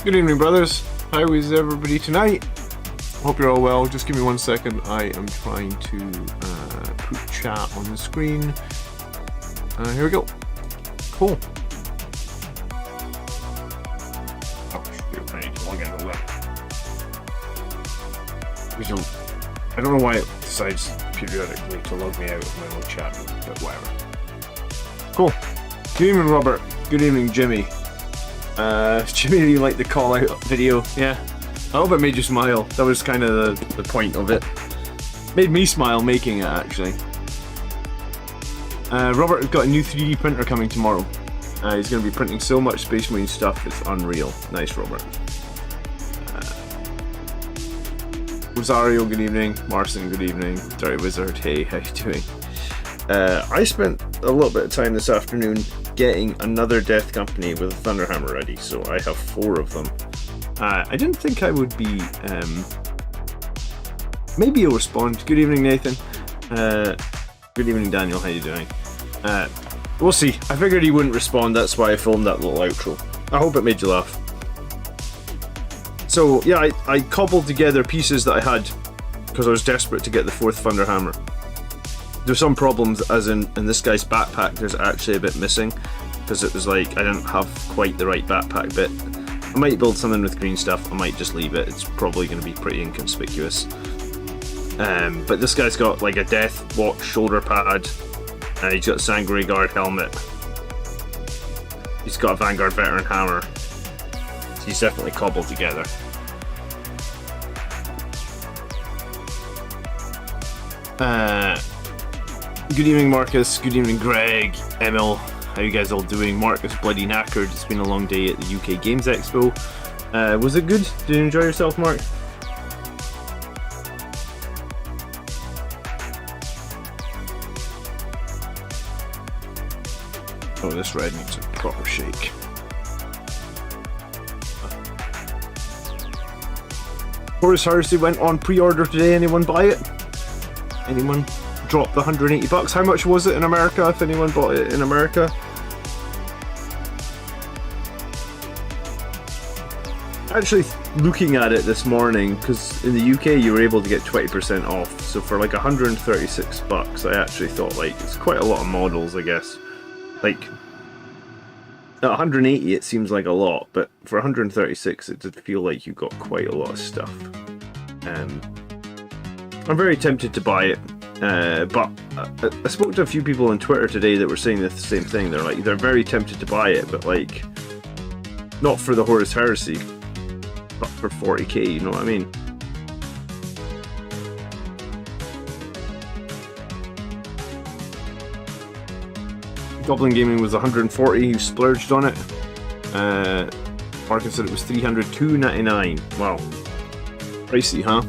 Good evening, brothers. How is everybody tonight? Hope you're all well. Just give me 1 second. I am trying to put chat on the screen. Here we go. Cool. Oh, shoot, I need to log out of that. I don't know why it decides periodically to log me out of my own chat, but whatever. Cool. Good evening, Robert. Good evening, Jimmy. Jimmy, you like the call out video? Yeah. I hope it made you smile. That was kind of the point of it. Made me smile making it, actually. Robert has got a new 3D printer coming tomorrow. He's going to be printing so much Space Marine stuff, it's unreal. Nice, Robert. Rosario, good evening. Marcin, good evening. Dirty Wizard, hey, how you doing? I spent a little bit of time this afternoon getting another Death Company with a Thunderhammer ready, so I have 4 of them. I didn't think I would be... maybe he'll respond. Good evening, Nathan. Good evening, Daniel, how you doing? We'll see. I figured he wouldn't respond, that's why I filmed that little outro. I hope it made you laugh. So, yeah, I cobbled together pieces that I had because I was desperate to get the 4th Thunderhammer. There's some problems, as in this guy's backpack, there's actually a bit missing, because it was like, I didn't have quite the right backpack bit. I might build something with green stuff, I might just leave it, it's probably going to be pretty inconspicuous. But this guy's got like a Death Watch shoulder pad, he's got a Sangre Guard helmet, he's got a Vanguard Veteran hammer, so he's definitely cobbled together. Good evening, Marcus. Good evening, Greg, Emil. How you guys all doing? Mark is bloody knackered. It's been a long day at the UK Games Expo. Was it good? Did you enjoy yourself, Mark? Oh, this red needs a proper shake. Horus Heresy went on pre-order today. Anyone buy it? Anyone drop the $180? How much was it in America, if anyone bought it in America? Actually, looking at it this morning, because in the UK you were able to get 20% off, so for like $136 I actually thought, like, it's quite a lot of models, I guess. Like, at 180 it seems like a lot, but for 136 it did feel like you got quite a lot of stuff. I'm very tempted to buy it. But I spoke to a few people on Twitter today that were saying the same thing. They're like, they're very tempted to buy it, but like, not for the Horus Heresy, but for 40k, you know what I mean? Goblin Gaming was 140, you splurged on it. Marcus said it was $302.99. Wow. Pricey, huh?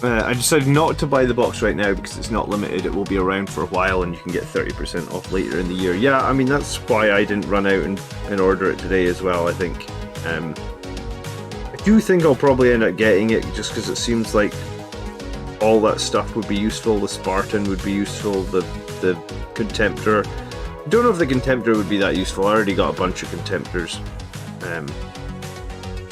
I decided not to buy the box right now because it's not limited. It will be around for a while and you can get 30% off later in the year. Yeah, I mean, that's why I didn't run out and order it today as well, I think. I do think I'll probably end up getting it just because it seems like all that stuff would be useful. The Spartan would be useful, the Contemptor. I don't know if the Contemptor would be that useful. I already got a bunch of Contemptors.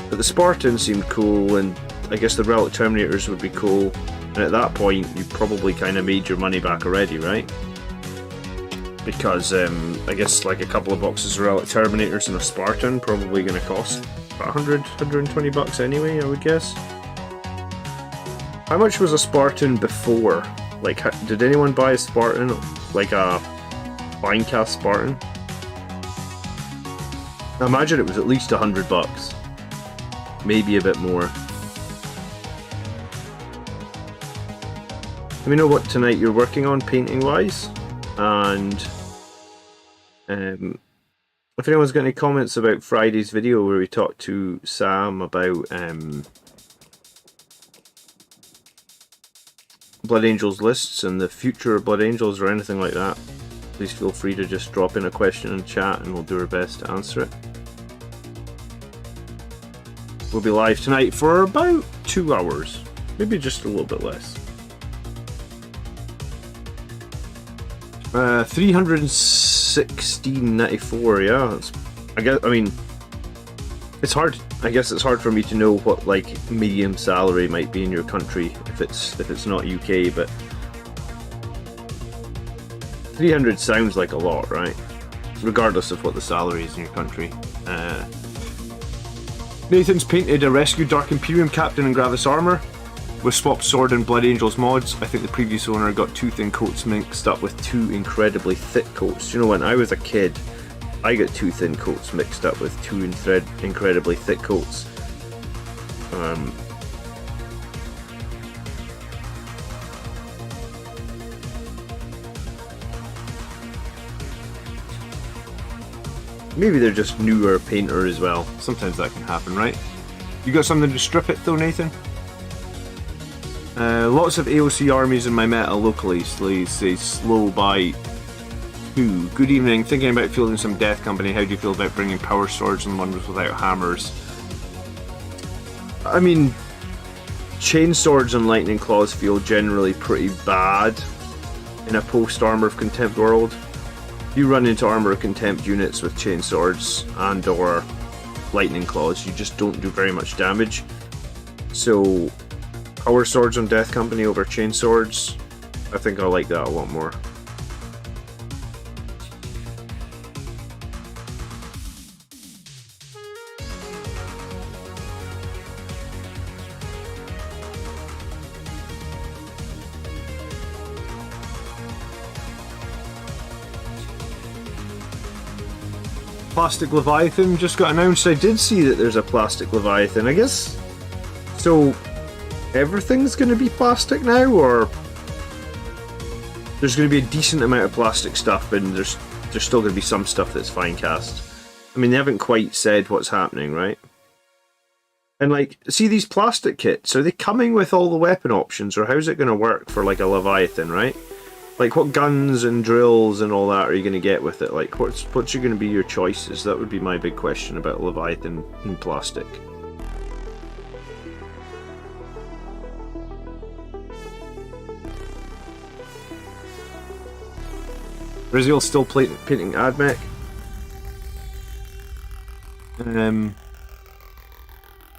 But the Spartan seemed cool, and I guess the Relic Terminators would be cool, and at that point you probably kind of made your money back already, right? Because I guess like a couple of boxes of Relic Terminators and a Spartan probably going to cost about $100-$120 anyway, I would guess. How much was a Spartan before? Like, did anyone buy a Spartan, like a Finecast Spartan? I imagine it was at least $100, maybe a bit more. Let me know what tonight you're working on painting wise, and if anyone's got any comments about Friday's video where we talked to Sam about Blood Angels lists and the future of Blood Angels or anything like that, please feel free to just drop in a question in chat and we'll do our best to answer it. We'll be live tonight for about 2 hours. Maybe just a little bit less. 316.94, yeah. That's, I mean, it's hard. I guess it's hard for me to know what like medium salary might be in your country if it's not UK, but 300 sounds like a lot, right? Regardless of what the salary is in your country. Nathan's painted a rescued Dark Imperium Captain in Gravis armor with swapped sword and Blood Angels mods. I think the previous owner got two thin coats mixed up with two incredibly thick coats. You know, when I was a kid, I got two thin coats mixed up with two incredibly thick coats. Maybe they're just newer painter as well. Sometimes that can happen, right? You got something to strip it though, Nathan? Lots of AOC armies in my meta locally, say slow by 2. Good evening, thinking about fielding some Death Company. How do you feel about bringing power swords and ones without hammers? I mean, chain swords and lightning claws feel generally pretty bad in a post-Armor of Contempt world. You run into Armor of Contempt units with chain swords and or lightning claws, you just don't do very much damage. So power swords on Death Company over chain swords, I think I like that a lot more. Plastic Leviathan just got announced. I did see that there's a Plastic Leviathan. I guess so. Everything's going to be plastic now, or there's going to be a decent amount of plastic stuff, and there's still going to be some stuff that's fine cast. I mean, they haven't quite said what's happening, right? And like, see these plastic kits, are they coming with all the weapon options, or how's it going to work for like a Leviathan, right? Like, what guns and drills and all that are you going to get with it? Like, what's going to be your choices? That would be my big question about Leviathan in plastic. Rizziel still painting Admech.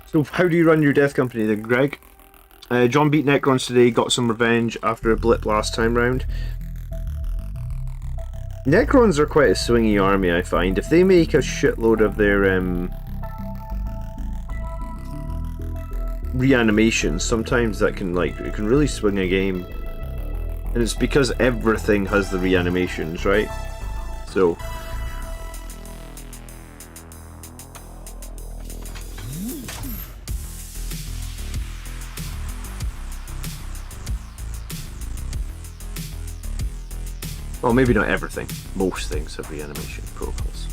So how do you run your Death Company then, Greg? John beat Necrons today, got some revenge after a blip last time round. Necrons are quite a swingy army, I find. If they make a shitload of their reanimations, sometimes that can it can really swing a game. And it's because everything has the reanimations, right? So well, maybe not everything. Most things have reanimation protocols.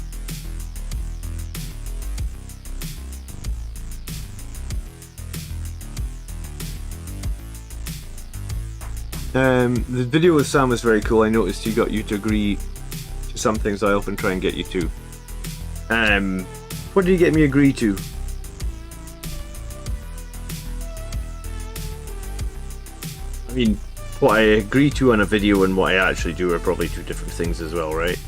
The video with Sam was very cool. I noticed he got you to agree to some things I often try and get you to. What did he get me agree to? I mean, what I agree to on a video and what I actually do are probably two different things as well, right?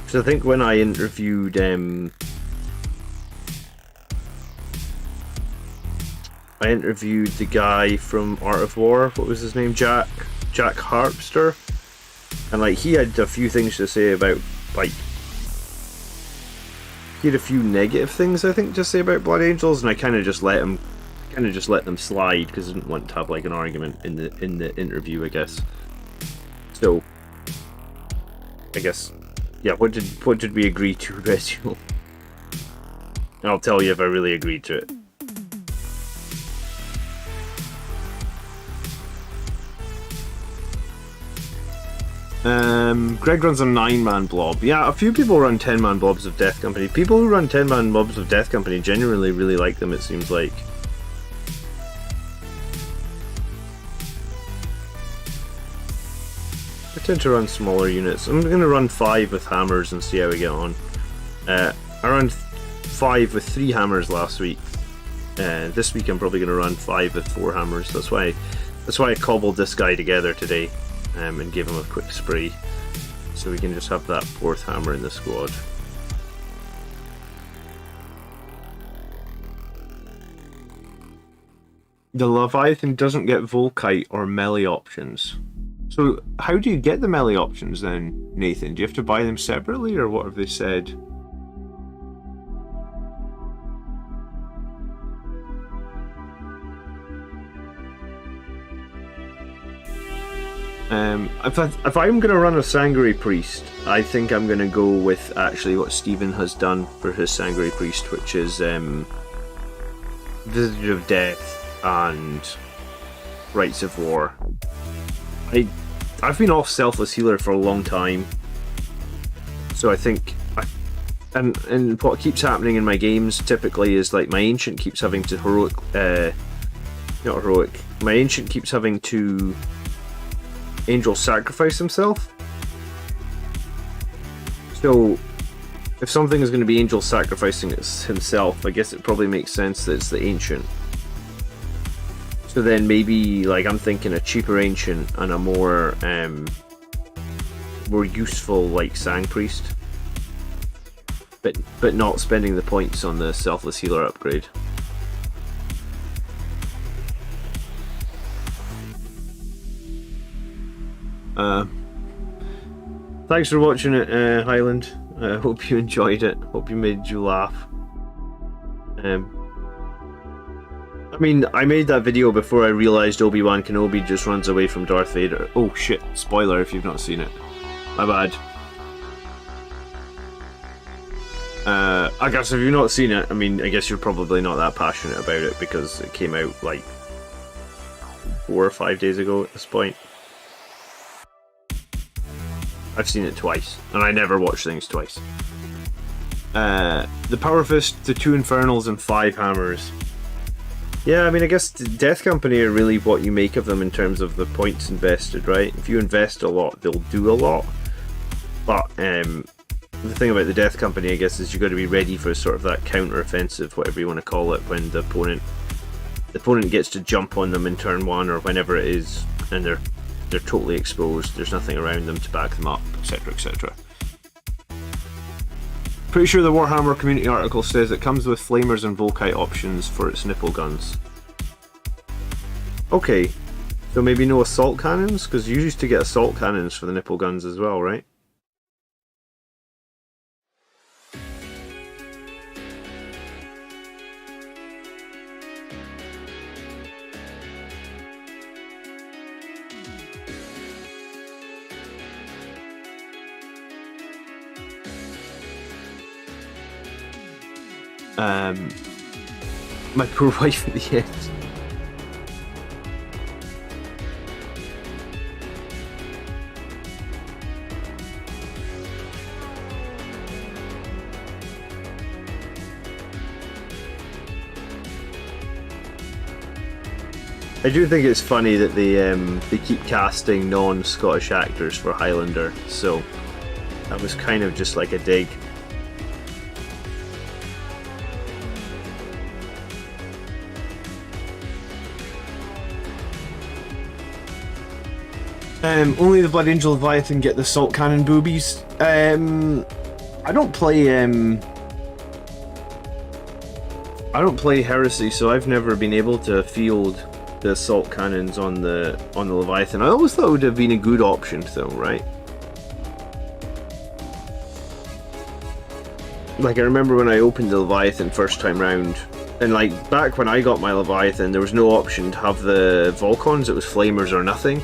So I think when I interviewed the guy from Art of War, what was his name? Jack Harpster, and like he had a few things to say about like he had a few negative things I think to say about Blood Angels, and I kind of just let them slide because I didn't want to have like an argument in the interview, I guess. So I guess yeah. What did we agree to, Reginald? I'll tell you if I really agreed to it. Greg runs a 9-man blob. Yeah, a few people run 10-man blobs of Death Company. People who run 10-man blobs of Death Company genuinely really like them, it seems like. tend to run smaller units. I'm going to run 5 with hammers and see how we get on. I ran 5 with 3 hammers last week. This week I'm probably going to run 5 with 4 hammers. That's why I cobbled this guy together today and gave him a quick spray. So we can just have that 4th hammer in the squad. The Leviathan doesn't get Volkite or melee options. So how do you get the melee options then, Nathan? Do you have to buy them separately, or what have they said? If I'm going to run a Sanguinary Priest, I think I'm going to go with actually what Stephen has done for his Sanguinary Priest, which is Visage of Death and Rites of War. I've been off Selfless Healer for a long time, so I think and what keeps happening in my games typically is like my Ancient keeps having to my Ancient keeps having to Angel sacrifice himself. So if something is going to be Angel sacrificing himself, I guess it probably makes sense that it's the Ancient. So then maybe, like, I'm thinking a cheaper Ancient and a more useful, like, Sang Priest. But not spending the points on the Selfless Healer upgrade. Thanks for watching it, Highland. I hope you enjoyed it. Hope you made you laugh. I mean, I made that video before I realised Obi-Wan Kenobi just runs away from Darth Vader. Oh shit, spoiler if you've not seen it. My bad. I guess if you've not seen it, I mean, I guess you're probably not that passionate about it because it came out like 4 or 5 days ago at this point. I've seen it twice, and I never watch things twice. The Power Fist, the 2 Infernals, and 5 Hammers. Yeah, I mean, I guess Death Company are really what you make of them in terms of the points invested, right? If you invest a lot, they'll do a lot. But the thing about the Death Company, I guess, is you've got to be ready for sort of that counter-offensive, whatever you want to call it, when the opponent gets to jump on them in turn 1 or whenever it is, and they're totally exposed, there's nothing around them to back them up, etc, etc. Pretty sure the Warhammer community article says it comes with flamers and Volkite options for its nipple guns. Okay, so maybe no assault cannons? Because you used to get assault cannons for the nipple guns as well, right? My poor wife at the end. I do think it's funny that they keep casting non-Scottish actors for Highlander, so that was kind of just like a dig. Only the Blood Angel Leviathan get the Salt Cannon boobies. I don't play Heresy, so I've never been able to field the Assault Cannons on the Leviathan. I always thought it would have been a good option though, right? Like, I remember when I opened the Leviathan first time round, and like back when I got my Leviathan, there was no option to have the Volcons, it was flamers or nothing.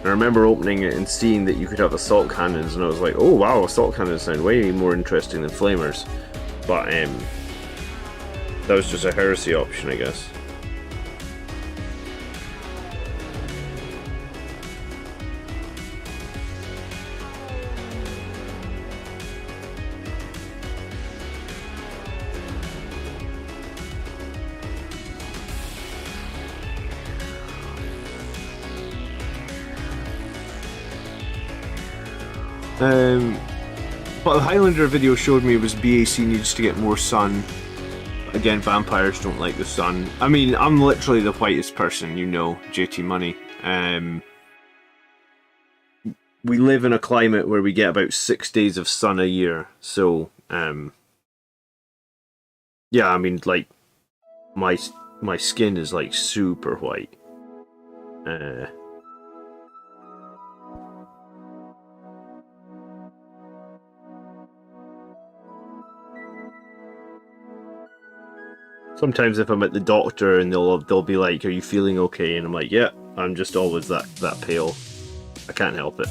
I remember opening it and seeing that you could have assault cannons, and I was like, oh wow, assault cannons sound way more interesting than flamers. But that was just a heresy option, I guess. What the Highlander video showed me was BAC needs to get more sun. Again, vampires don't like the sun. I mean, I'm literally the whitest person, you know, JT Money. We live in a climate where we get about 6 days of sun a year, so yeah, I mean, like, my skin is like super white. Sometimes if I'm at the doctor and they'll be like, "Are you feeling okay?" and I'm like, "Yeah, I'm just always that pale. I can't help it."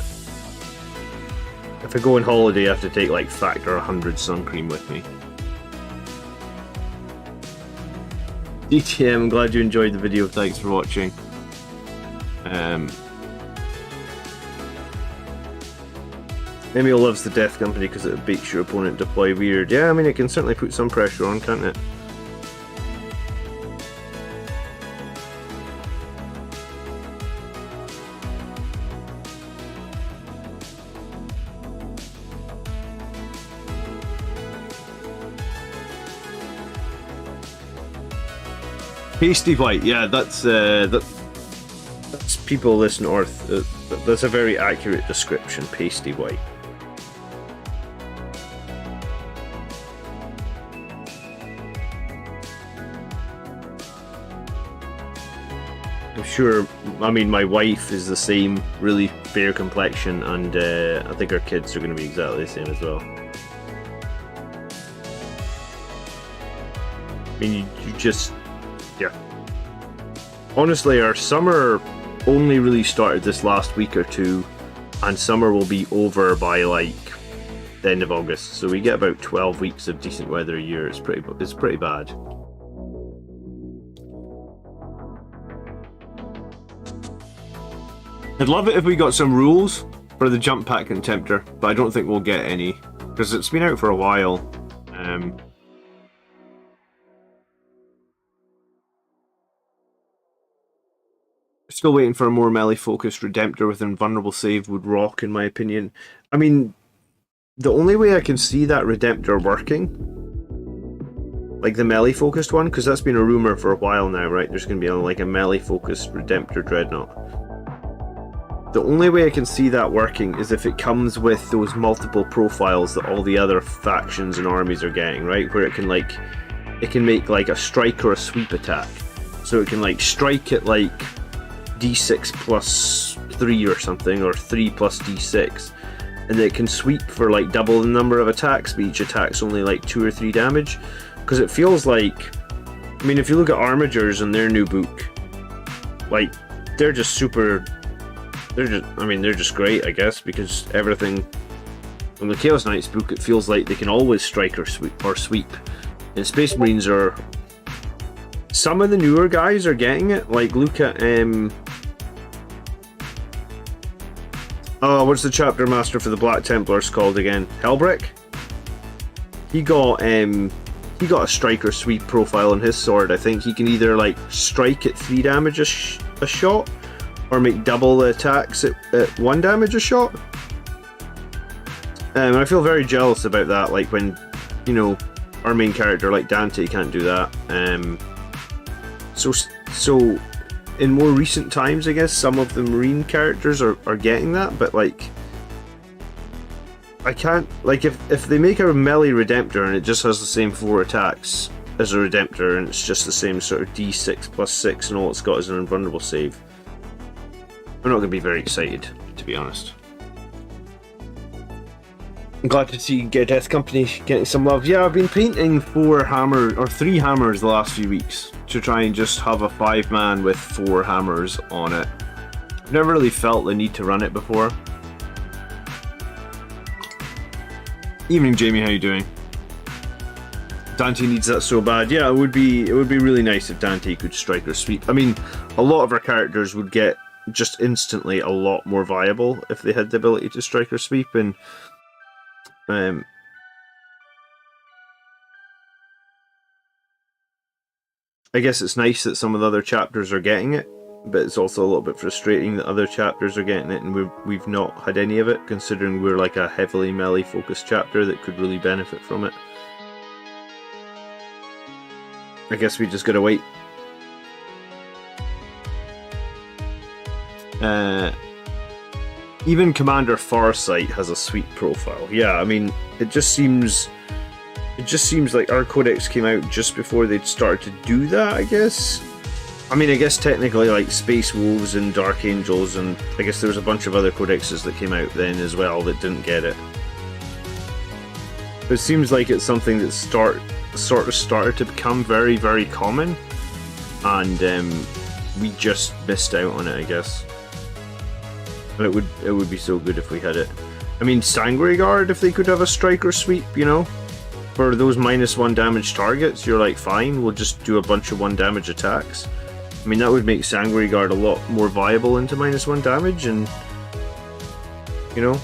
If I go on holiday, I have to take like factor 100 sun cream with me. DTM, I'm glad you enjoyed the video. Thanks for watching. Emil loves the Death Company because it makes your opponent deploy weird. Yeah, I mean, it can certainly put some pressure on, can't it? Pasty white, yeah, that's people this north. That's a very accurate description. Pasty white. I'm sure. I mean, my wife is the same, really fair complexion, and I think our kids are going to be exactly the same as well. I mean, you just. Yeah. Honestly, our summer only really started this last week or two, and summer will be over by like the end of August. So we get about 12 weeks of decent weather a year. It's pretty bad. I'd love it if we got some rules for the jump pack Contemptor, but I don't think we'll get any because it's been out for a while. Still waiting for a more melee-focused Redemptor with Invulnerable Save would rock, in my opinion. I mean, the only way I can see that Redemptor working, like the melee-focused one, because that's been a rumour for a while now, right? There's going to be like a melee-focused Redemptor Dreadnought. The only way I can see that working is if it comes with those multiple profiles that all the other factions and armies are getting, right? Where it can make like a strike or a sweep attack. So it can like strike at like D6 plus 3 or something, or 3 plus D6, and it can sweep for like double the number of attacks, but each attack's only like 2 or 3 damage. Because it feels like, I mean, if you look at Armigers in their new book, like they're just great, I guess, because everything from the Chaos Knights book, it feels like they can always strike or sweep. And Space Marines are. Some of the newer guys are getting it, like look at what's the chapter master for the Black Templars called again? Helbrick? He got a strike or sweep profile on his sword. I think he can either like strike at 3 damage a shot, or make double the attacks at 1 damage a shot. I feel very jealous about that, like when, you know, our main character like Dante can't do that. So in more recent times, I guess, some of the Marine characters are getting that, but like I can't, like, if they make a melee Redemptor and it just has the same 4 attacks as a Redemptor and it's just the same sort of D6 plus 6 and all it's got is an invulnerable save, I'm not going to be very excited, to be honest. I'm glad to see Death Company getting some love. Yeah, I've been painting 3 hammers the last few weeks to try and just have a 5-man with 4 hammers on it. I've never really felt the need to run it before. Evening, Jamie. How you doing? Dante needs that so bad. Yeah, it would be really nice if Dante could strike or sweep. I mean, a lot of our characters would get just instantly a lot more viable if they had the ability to strike or sweep, and I guess it's nice that some of the other chapters are getting it. but it's also a little bit frustrating that other chapters are getting it and we've not had any of it, considering we're like a heavily melee focused chapter that could really benefit from it. I guess we just gotta wait. Even Commander Farsight has a sweet profile. Yeah, I mean, it just seems like our codex came out just before they'd started to do that, I guess. I mean, I guess technically like Space Wolves and Dark Angels, and I guess there was a bunch of other codexes that came out then as well that didn't get it. But it seems like it's something that sort of started to become very, very common, and we just missed out on it, I guess. And it would be so good if we had it. I mean, Sanguinary Guard, if they could have a striker sweep, you know, for those -1 damage targets, you're like, fine, we'll just do a bunch of 1 damage attacks. I mean, that would make Sanguinary Guard a lot more viable into -1 damage, and, you know.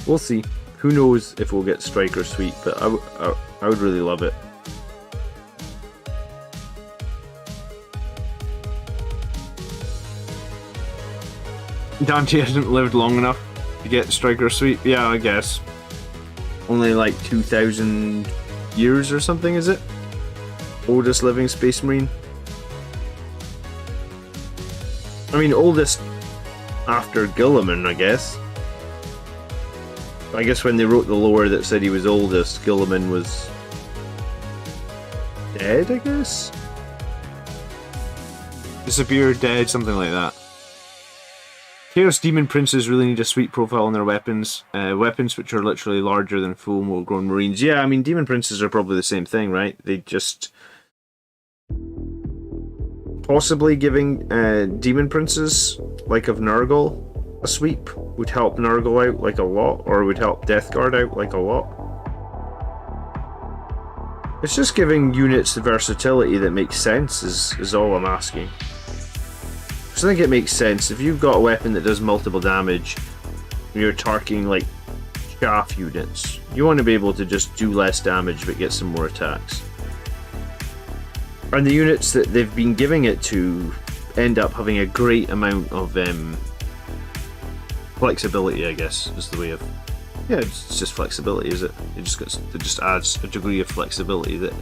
We'll see. Who knows if we'll get Striker Sweep, but I would really love it. Dante hasn't lived long enough to get Striker Sweep. Yeah, I guess. Only like 2,000 years or something, is it? Oldest living Space Marine. I mean, oldest after Guilliman, I guess. I guess when they wrote the lore that said he was oldest, Guilliman was dead, I guess? Disappeared, dead, something like that. Chaos Demon Princes really need a sweet profile on their weapons. Weapons which are literally larger than full-grown Marines. Yeah, I mean, Demon Princes are probably the same thing, right? They just... Possibly giving Demon Princes, like of Nurgle, a sweep would help Nurgle out like a lot, or would help Death Guard out like a lot. It's just giving units the versatility that makes sense is all I'm asking. I think it makes sense. If you've got a weapon that does multiple damage, and you're targeting like chaff units, you want to be able to just do less damage but get some more attacks. And the units that they've been giving it to end up having a great amount of flexibility, I guess, is the way of... Yeah, it's just flexibility, is it? It just adds a degree of flexibility that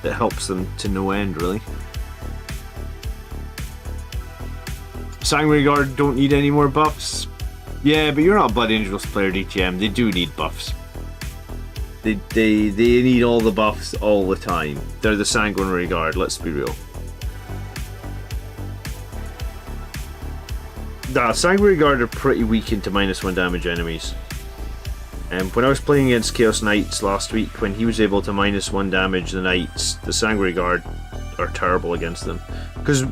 helps them to no end, really. Sanguinary Guard don't need any more buffs. Yeah, but you're not a Blood Angels player, DTM. They do need buffs. They need all the buffs all the time. They're the Sanguinary Guard, let's be real. Nah, Sanguinary Guard are pretty weak into -1 damage enemies. When I was playing against Chaos Knights last week, when he was able to -1 damage the Knights, the Sanguinary Guard are terrible against them. Because,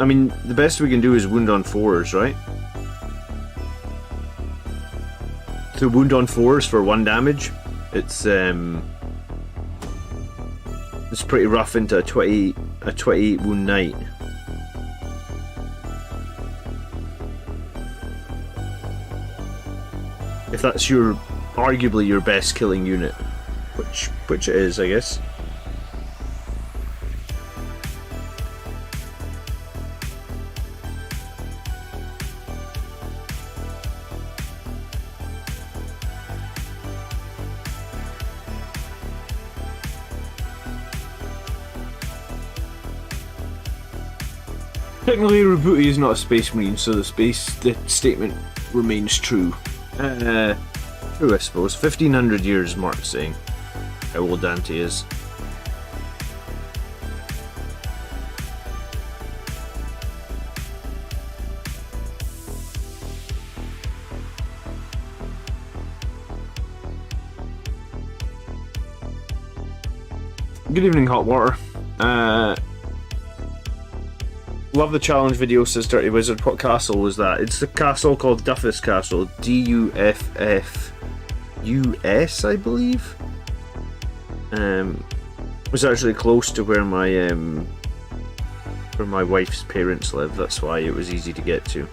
I mean, the best we can do is wound on 4s, right? So wound on 4s for 1 damage, it's pretty rough into a 28 wound Knight. If that's arguably your best killing unit, which it is, I guess. Technically, Rabuti is not a Space Marine, so the statement remains true. True, I suppose. 1,500 years, Mark's saying. How old Dante is. Good evening, Hot Water. Love the challenge video, says Dirty Wizard. What castle was that? It's the castle called Duffus Castle. D-U-F-F-U-S, I believe. It was actually close to where my where my wife's parents live. That's why it was easy to get to.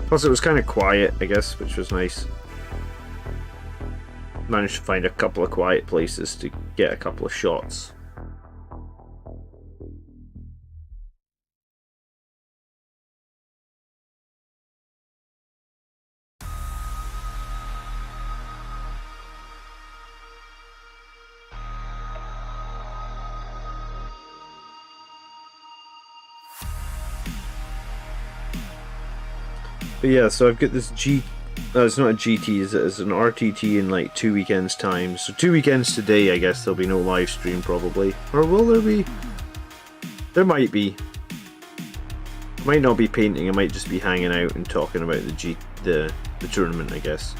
Plus it was kind of quiet, I guess, which was nice. Managed to find a couple of quiet places to get a couple of shots. But yeah, so I've got this it's not a GT, it's an RTT in like 2 weekends time. So 2 weekends today, I guess there'll be no live stream probably. Or will there be? There might be. Might not be painting, I might just be hanging out and talking about the tournament, I guess.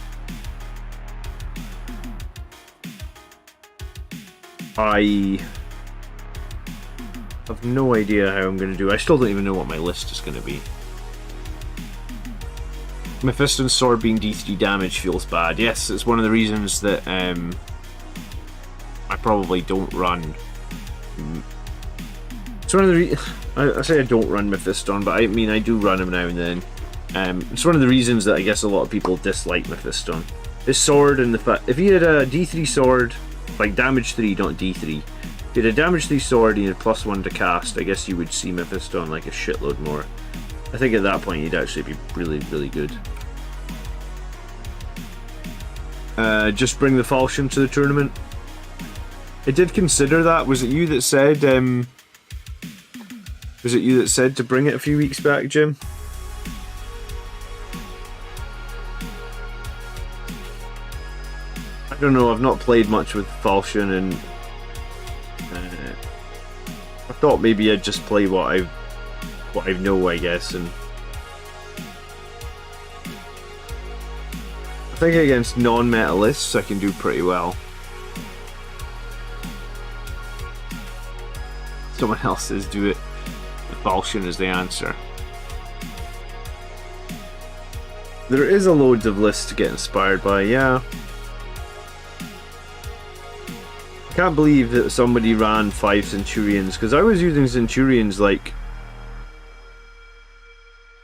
I have no idea how I'm going to do. I still don't even know what my list is going to be. Mephiston's sword being D3 damage feels bad. Yes, it's one of the reasons that I probably don't run. It's one of the I say I don't run Mephiston, but I mean I do run him now and then. It's one of the reasons that I guess a lot of people dislike Mephiston. His sword and the fact if he had a D3 sword, like damage 3, not D3. If he had a damage 3 sword and he had +1 to cast, I guess you would see Mephiston like a shitload more. I think at that point he'd actually be really, really good. Just bring the falchion to the tournament. I did consider that. Was it you that said? Was it you that said to bring it a few weeks back, Jim? I don't know. I've not played much with falchion, and I thought maybe I'd just play what I know, I guess, and I think against non-metalists I can do pretty well. Someone else says do it. The falchion is the answer. There is a loads of lists to get inspired by, yeah. I can't believe that somebody ran 5 Centurions, because I was using Centurions like,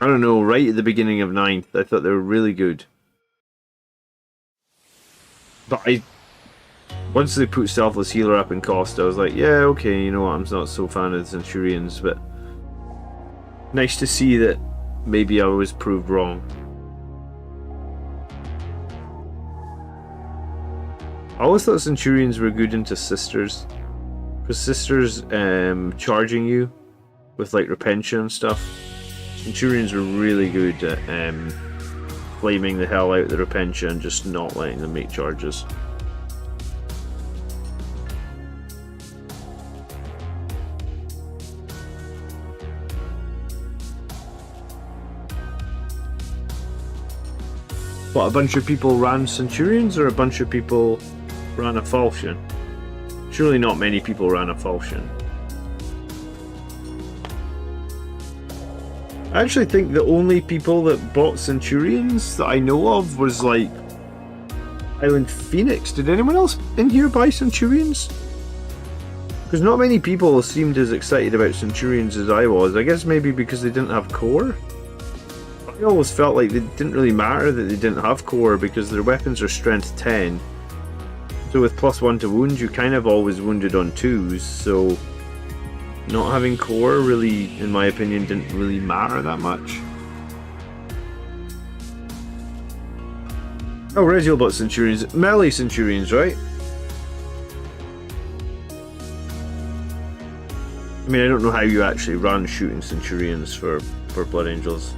I don't know, right at the beginning of 9th. I thought they were really good. But once they put Selfless Healer up in cost, I was like, yeah, okay, you know what, I'm not so fan of the Centurions, but nice to see that maybe I was proved wrong. I always thought Centurions were good into Sisters. Because Sisters charging you with like Repentia and stuff. Centurions were really good at flaming the hell out of the Repentia and just not letting them make charges. What, a bunch of people ran Centurions or a bunch of people ran a falchion? Surely not many people ran a falchion. I actually think the only people that bought Centurions that I know of was like Island Phoenix. Did anyone else in here buy Centurions? Because not many people seemed as excited about Centurions as I was. I guess maybe because they didn't have core. I always felt like it didn't really matter that they didn't have core because their weapons are strength 10. So with +1 to wound, you kind of always wounded on 2s, so not having core really, in my opinion, didn't really matter that much. Oh, Regiel bought Centurions. Melee Centurions, right? I mean, I don't know how you actually run shooting Centurions for Blood Angels.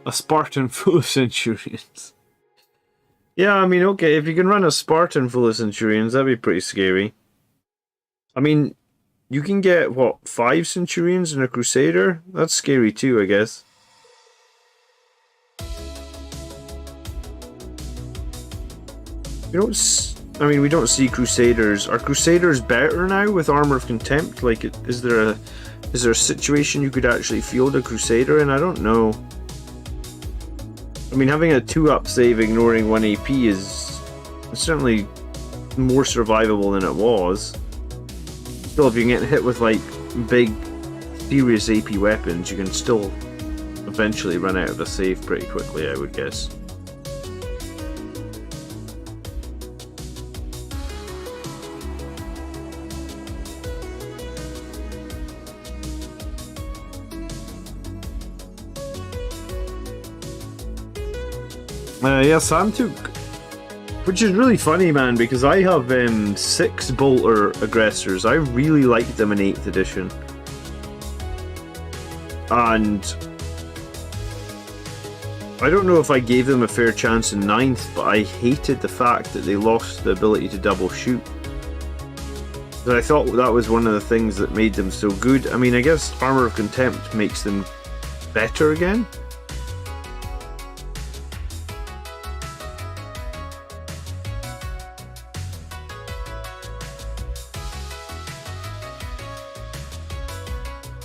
A Spartan full of Centurions. Yeah, I mean, okay, if you can run a Spartan full of Centurions, that'd be pretty scary. I mean, you can get, what, 5 Centurions in a Crusader? That's scary too, I guess. You know, I mean, we don't see Crusaders. Are Crusaders better now with Armor of Contempt? Like, is there a situation you could actually field a Crusader in? I don't know. I mean, having a 2-up save ignoring 1 AP is certainly more survivable than it was. Still, if you get hit with, like, big, serious AP weapons, you can still eventually run out of the save pretty quickly, I would guess. Yeah, Samtuk, which is really funny, man, because I have 6 bolter aggressors. I really liked them in 8th edition. And I don't know if I gave them a fair chance in 9th, but I hated the fact that they lost the ability to double shoot. But I thought that was one of the things that made them so good. I mean, I guess Armor of Contempt makes them better again.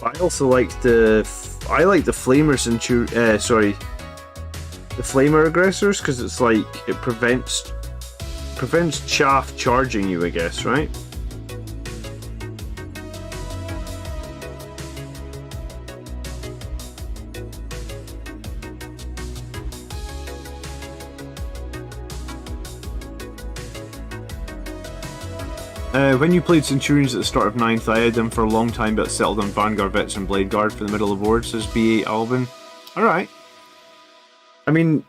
I also like the Flamer the Flamer aggressors, because it's like it prevents chaff charging you, I guess, right? When you played Centurions at the start of 9th, I had them for a long time, but settled on Vanguard Vets and Blade Guard for the middle of Ward, says B8 Alvin. Alright. I mean,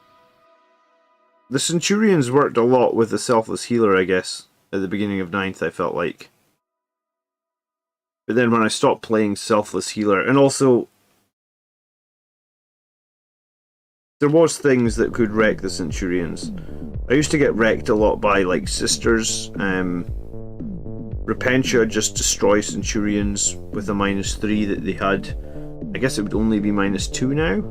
the Centurions worked a lot with the Selfless Healer, I guess, at the beginning of 9th, I felt like. But then when I stopped playing Selfless Healer, and also there was things that could wreck the Centurions. I used to get wrecked a lot by, like, Sisters. Repentia just destroys Centurions with a -3 that they had. I guess it would only be -2 now.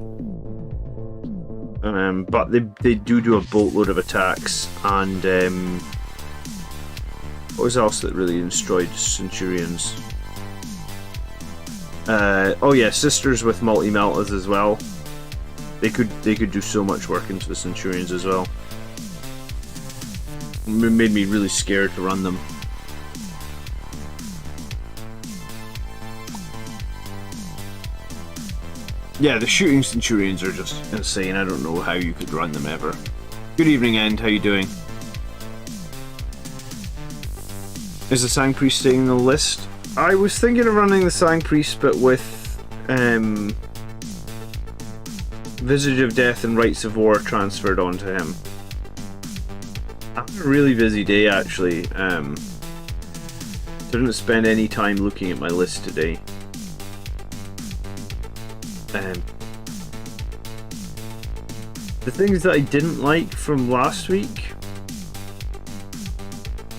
But they do a boatload of attacks, and what was else that really destroyed Centurions? Oh yeah, Sisters with multi-meltas as well. They could do so much work into the Centurions as well. It made me really scared to run them. Yeah, the shooting Centurions are just insane. I don't know how you could run them ever. Good evening, End. How you doing? Is the Sang Priest staying on the list? I was thinking of running the Sang Priest, but with Visage of Death and Rites of War transferred onto him. I had a really busy day, actually. Didn't spend any time looking at my list today. The things that I didn't like from last week,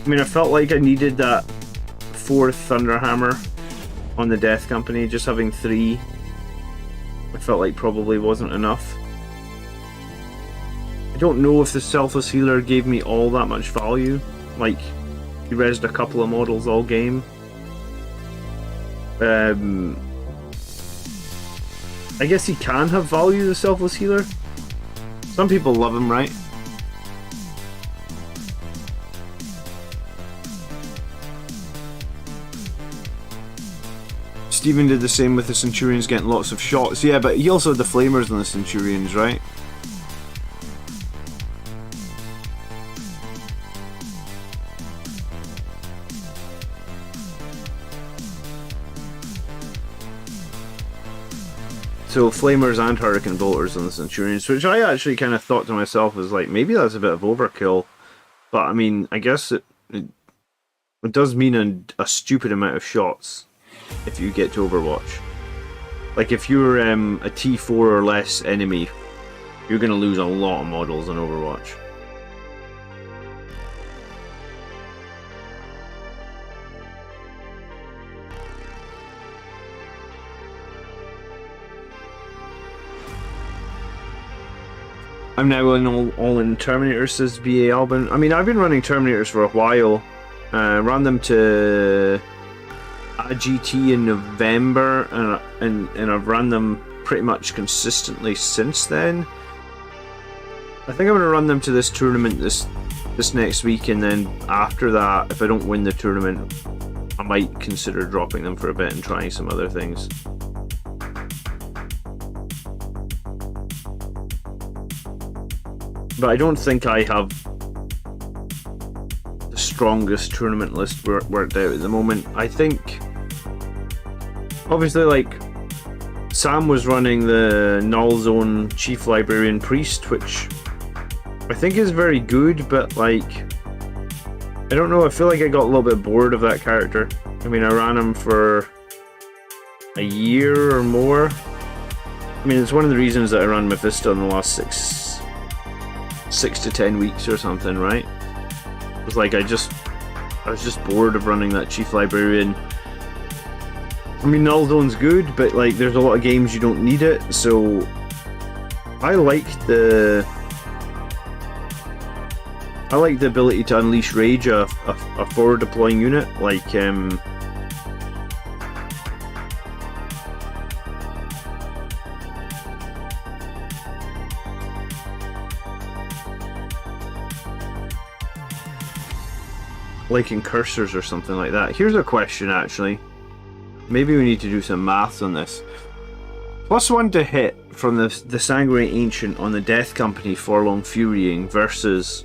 I mean, I felt like I needed that 4th Thunderhammer on the Death Company. Just having 3, I felt like probably wasn't enough. I don't know if the Selfless Healer gave me all that much value. Like, he rezzed a couple of models all game. I guess he can have value, the Selfless Healer. Some people love him, right? Steven did the same with the Centurions getting lots of shots. Yeah, but he also had the Flamers on the Centurions, right? So Flamers and Hurricane Bolters on the Centurions, which I actually kind of thought to myself was like, maybe that's a bit of overkill. But I mean, I guess it does mean a stupid amount of shots if you get to Overwatch. Like if you're a T4 or less enemy, you're going to lose a lot of models on Overwatch. I I'm now in all in Terminators, says BA Albin. I mean, I've been running Terminators for a while. Ran them to GT in November, and I've run them pretty much consistently since then. I think I'm going to run them to this tournament this next week, and then after that, if I don't win the tournament, I might consider dropping them for a bit and trying some other things. But I don't think I have the strongest tournament list worked out at the moment. I think, obviously, like, Sam was running the Null Zone Chief Librarian Priest, which I think is very good, but, like, I don't know, I feel like I got a little bit bored of that character. I mean, I ran him for a year or more. I mean, it's one of the reasons that I ran Mephisto in the last 6 to 10 weeks or something, right? It was like I was just bored of running that Chief Librarian. I mean, Null Zone's good, but like there's a lot of games you don't need it, so I like the ability to unleash rage a forward deploying unit, like in Cursors or something like that. Here's a question, actually. Maybe we need to do some maths on this. +1 to hit from the Sanguinary Ancient on the Death Company Forlorn Furying versus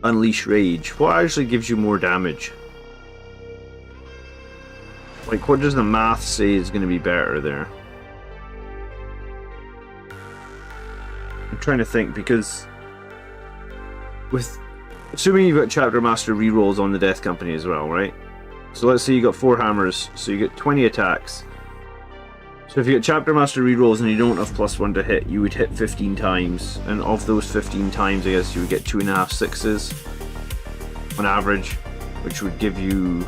Unleash Rage. What actually gives you more damage? Like, what does the math say is going to be better there? I'm trying to think, because assuming you've got Chapter Master rerolls on the Death Company as well, right? So let's say you got 4 hammers, so you get 20 attacks. So if you get Chapter Master rerolls and you don't have +1 to hit, you would hit 15 times, and of those 15 times, I guess you would get 2.5 6s on average, which would give you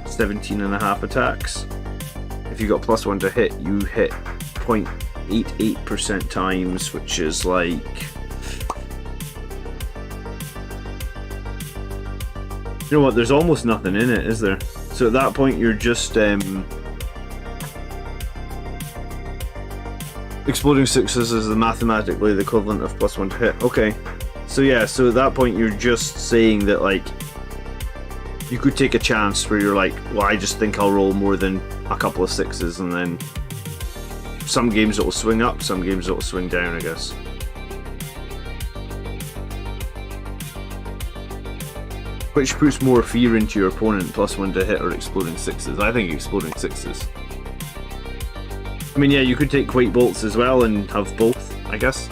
17.5 attacks. If you got +1 to hit, you hit 0.88% times, which is like, you know what, there's almost nothing in it, is there? So at that point you're just exploding 6s is mathematically the equivalent of +1 to hit. Okay, so yeah, so at that point you're just saying that, like, you could take a chance where you're like, well, I just think I'll roll more than a couple of 6s, and then some games it'll swing up, some games it'll swing down, I guess. Which puts more fear into your opponent, +1 to hit or exploding 6s? I think exploding 6s. I mean, yeah, you could take Quake Bolts as well and have both, I guess.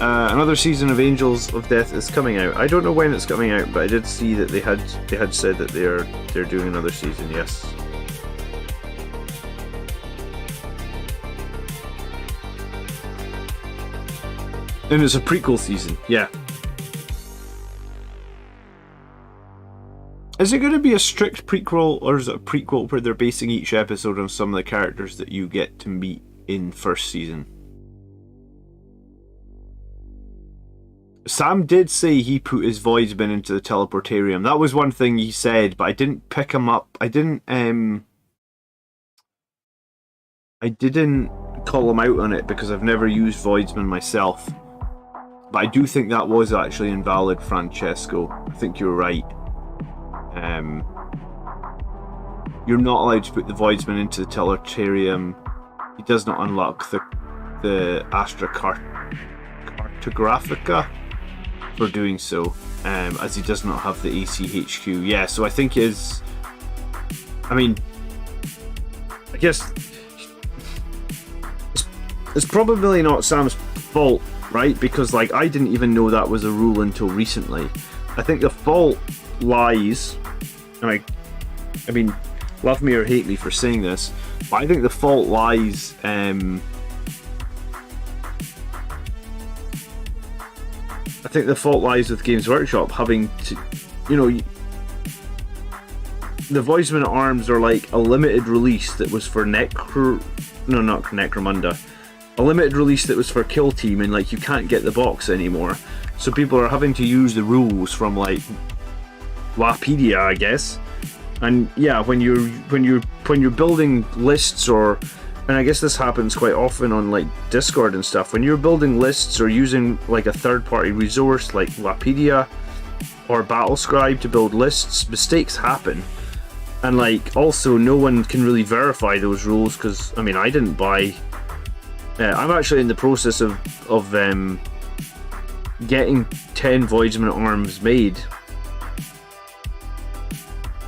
Another season of Angels of Death is coming out. I don't know when it's coming out, but I did see that they had said that they're doing another season. Yes. And it's a prequel season. Yeah. Is it going to be a strict prequel, or is it a prequel where they're basing each episode on some of the characters that you get to meet in first season? Sam did say he put his Voidsman into the Teleportarium. That was one thing he said, but I didn't pick him up. I didn't call him out on it because I've never used Voidsman myself. But I do think that was actually invalid, Francesco. I think you're right. You're not allowed to put the Voidsman into the Teleportarium. He does not unlock the Astra Cartographica for doing so, as he does not have the ACHQ. Yeah, so I think I mean, I guess it's probably not Sam's fault, right? Because, like, I didn't even know that was a rule until recently. I think the fault lies, and I mean, love me or hate me for saying this, but I think the fault lies with Games Workshop having to, you know, the Voidsman Arms are like a limited release that was for not Necromunda, a limited release that was for Kill Team, and like you can't get the box anymore. So people are having to use the rules from like Wikipedia, I guess. And yeah, when you're building lists, or, and I guess this happens quite often on like Discord and stuff, when you're building lists or using like a third-party resource like Wikipedia or Battlescribe to build lists, mistakes happen. And like also no one can really verify those rules, because I mean I didn't buy. I'm actually in the process of getting 10 Voidsman arms made.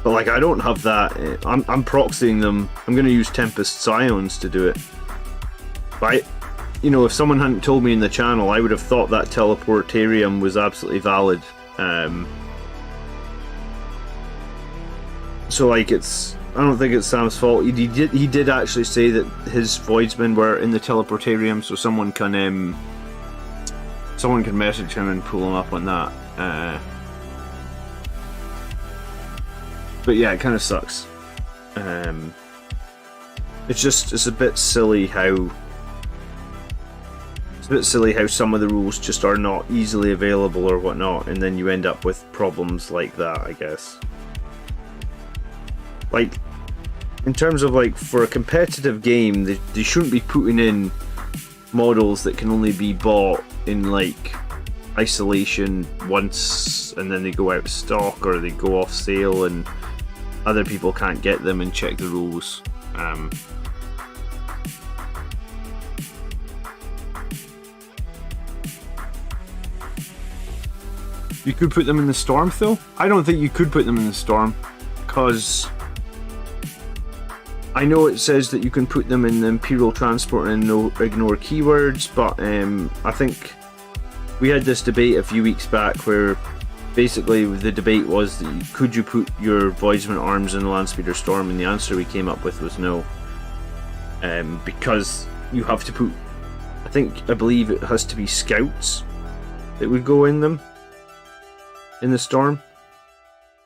But like I don't have that. I'm proxying them. I'm going to use Tempest Scions to do it. But you know, if someone hadn't told me in the channel, I would have thought that teleportarium was absolutely valid. So like I don't think it's Sam's fault. He did actually say that his Voidsmen were in the teleportarium, so someone can message him and pull him up on that. But yeah, it kind of sucks. It's a bit silly how some of the rules just are not easily available or whatnot, and then you end up with problems like that, I guess. Like, in terms of like, for a competitive game, they shouldn't be putting in models that can only be bought in like isolation once, and then they go out of stock or they go off sale and other people can't get them and check the rules. You could put them in the Storm though? I don't think you could put them in the Storm, because I know it says that you can put them in the Imperial Transport and ignore keywords, but I think we had this debate a few weeks back where basically the debate was that could you put your Voidsman arms in the Landspeeder Storm, and the answer we came up with was no. Because you have to put, I believe it has to be scouts that would go in them, in the Storm.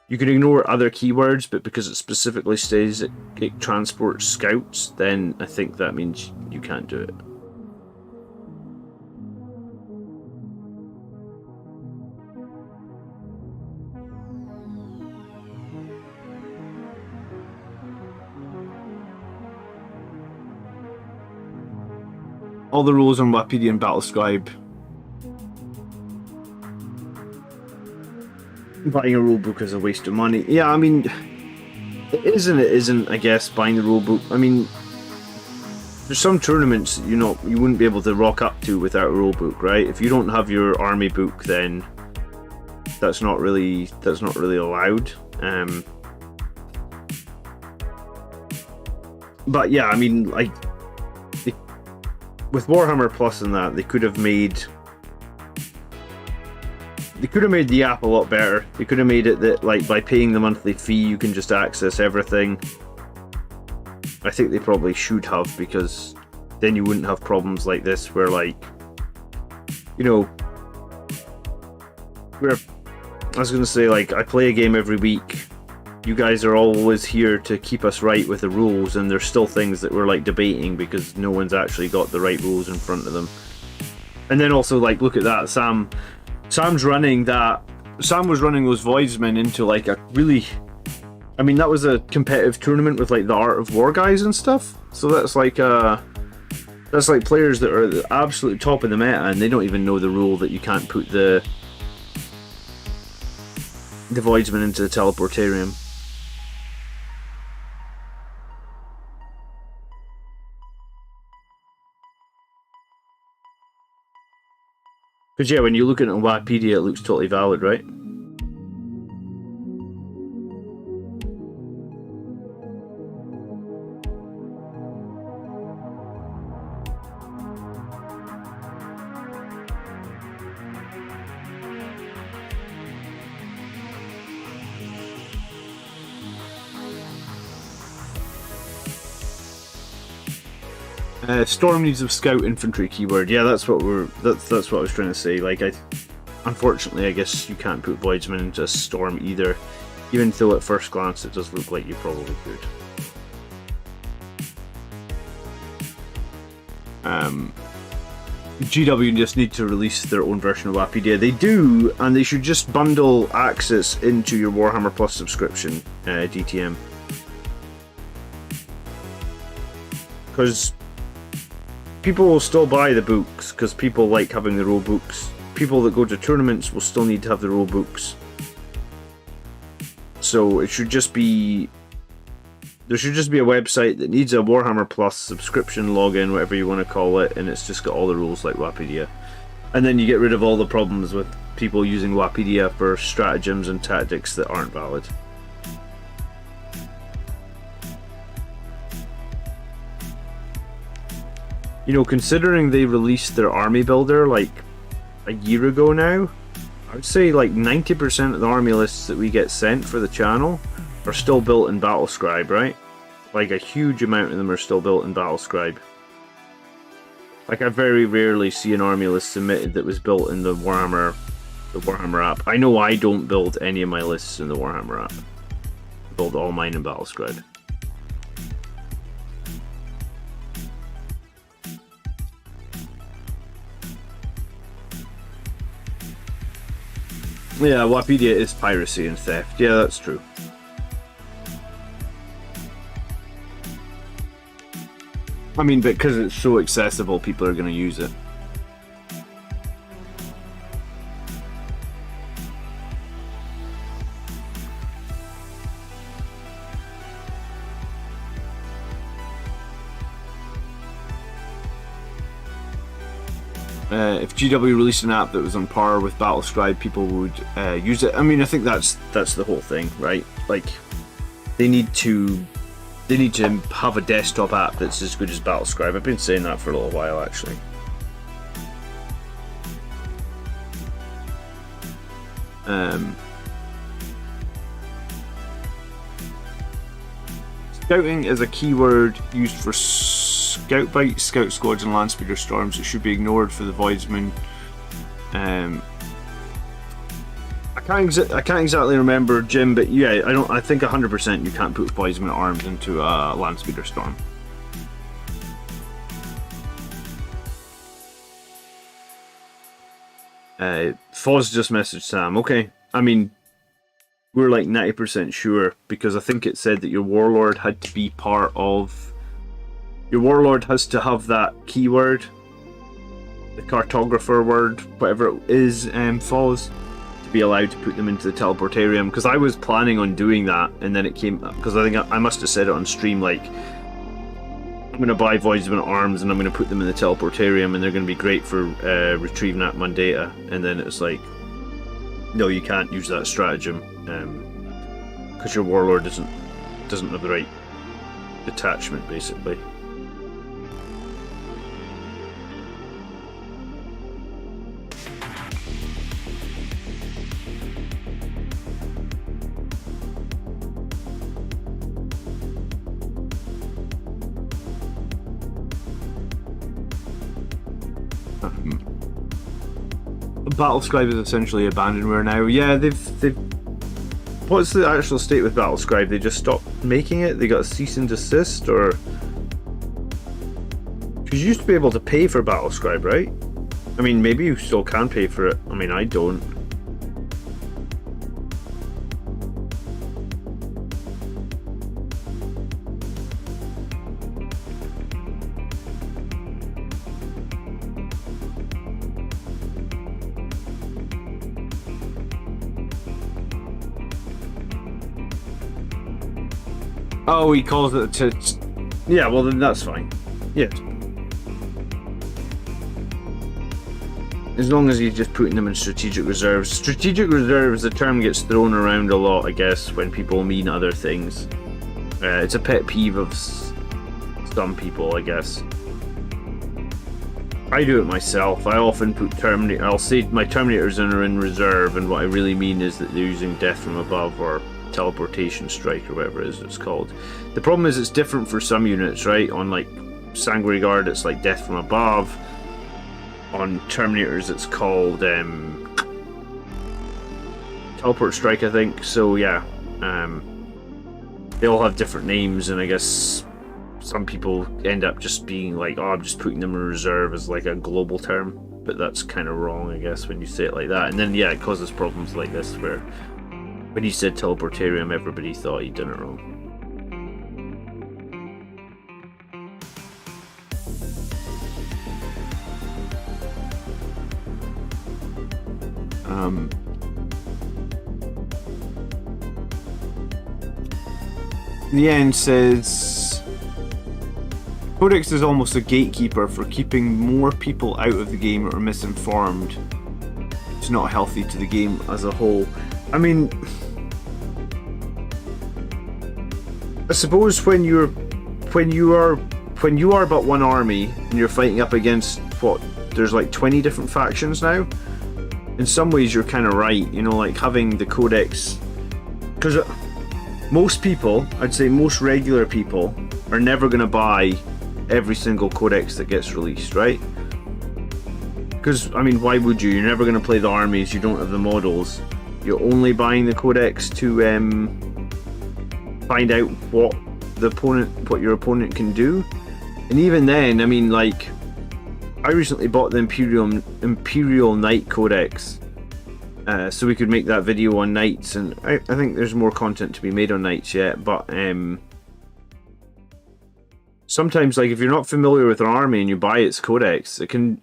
You can ignore other keywords, but because it specifically says it transports scouts, then I think that means you can't do it. All the rules on Wikipedia and Battlescribe. Buying a rulebook is a waste of money. Yeah, I mean, it is and it isn't, I guess, buying the rulebook. I mean, there's some tournaments you wouldn't be able to rock up to without a rulebook, right? If you don't have your army book, then that's not really allowed. But yeah, I mean, like, with Warhammer Plus and that, they could have made the app a lot better. They could have made it that, like, by paying the monthly fee, you can just access everything. I think they probably should have, because then you wouldn't have problems like this where, like, you know, where I was going to say, like, I play a game every week. You guys are always here to keep us right with the rules, and there's still things that we're, like, debating because no one's actually got the right rules in front of them. And then also, like, look at that, Sam's running that. Sam was running those Voidsmen into like a really, I mean, that was a competitive tournament with like the Art of War guys and stuff. So that's like players that are at the absolute top of the meta, and they don't even know the rule that you can't put the Voidsmen into the teleportarium. Because yeah, when you look at it on Wikipedia, it looks totally valid, right? Storm needs a scout infantry keyword. Yeah, that's what I was trying to say. Like, unfortunately, I guess you can't put Voidsman into a Storm either, even though at first glance it does look like you probably could. GW just need to release their own version of Wapedia. They do, and they should just bundle access into your Warhammer Plus subscription, DTM. Because people will still buy the books, because people like having the rule books. People that go to tournaments will still need to have the rule books. So it should just be... There should just be a website that needs a Warhammer Plus subscription login, whatever you want to call it, and it's just got all the rules like Wapedia. And then you get rid of all the problems with people using Wapedia for stratagems and tactics that aren't valid. You know, considering they released their army builder like a year ago now, I would say like 90% of the army lists that we get sent for the channel are still built in Battlescribe, right? Like a huge amount of them are still built in Battlescribe. Like I very rarely see an army list submitted that was built in the Warhammer app. I know I don't build any of my lists in the Warhammer app. I build all mine in Battlescribe. Yeah, Wapedia is piracy and theft. Yeah, that's true. I mean, because it's so accessible, people are going to use it. If GW released an app that was on par with Battlescribe, people would use it. I mean, I think that's the whole thing, right? Like, they need to have a desktop app that's as good as Battlescribe. I've been saying that for a little while, actually. Scouting is a keyword used for scout bites, scout squads, and landspeeder storms. It should be ignored for the Voidsman. I can't exactly remember, Jim, but yeah, I think 100% you can't put Voidsman arms into a landspeeder storm. Foz just messaged Sam. Okay, I mean, we're like 90% sure, because I think it said that your warlord had to be part of... Your warlord has to have that keyword, the cartographer word, whatever it is, Foz, to be allowed to put them into the teleportarium. Because I was planning on doing that, and then it came... Because I think I must have said it on stream, like, I'm going to buy Voidsman arms and I'm going to put them in the teleportarium and they're going to be great for retrieving Atman data. And then it was like, no, you can't use that stratagem because your warlord doesn't have the right detachment, basically. Battlescribe is essentially abandonware now. Yeah, they've. What's the actual state with Battlescribe? They just stopped making it? They got a cease and desist, or? Because you used to be able to pay for Battlescribe, right? I mean, maybe you still can pay for it. I mean, I don't. Oh, he calls it to... Yeah, well then that's fine. Yeah. As long as he's just putting them in strategic reserves. Strategic reserves, the term gets thrown around a lot, I guess, when people mean other things. It's a pet peeve of some people, I guess. I do it myself. I often put Terminator... I'll say my Terminators are in reserve, and what I really mean is that they're using Death from Above or Teleportation Strike or whatever it is it's called. The problem is it's different for some units, right? On like Sanguinary Guard it's like Death from Above. On Terminators it's called Teleport Strike, I think. So yeah, they all have different names, and I guess some people end up just being like, oh, I'm just putting them in reserve as like a global term, but that's kind of wrong, I guess, when you say it like that. And then yeah, it causes problems like this where when he said teleportarium, everybody thought he'd done it wrong. The end says Codex is almost a gatekeeper for keeping more people out of the game or misinformed. It's not healthy to the game as a whole. I mean, I suppose when you are but one army and you're fighting up against what, there's like 20 different factions now. In some ways, you're kind of right. You know, like having the Codex, because most people, I'd say most regular people, are never going to buy every single Codex that gets released, right? Because, I mean, why would you? You're never going to play the armies, you don't have the models. You're only buying the Codex to find out what your opponent can do. And even then, I mean, like, I recently bought the Imperial Knight Codex, so we could make that video on Knights, and I think there's more content to be made on Knights yet, but sometimes, like, if you're not familiar with an army and you buy its Codex, it can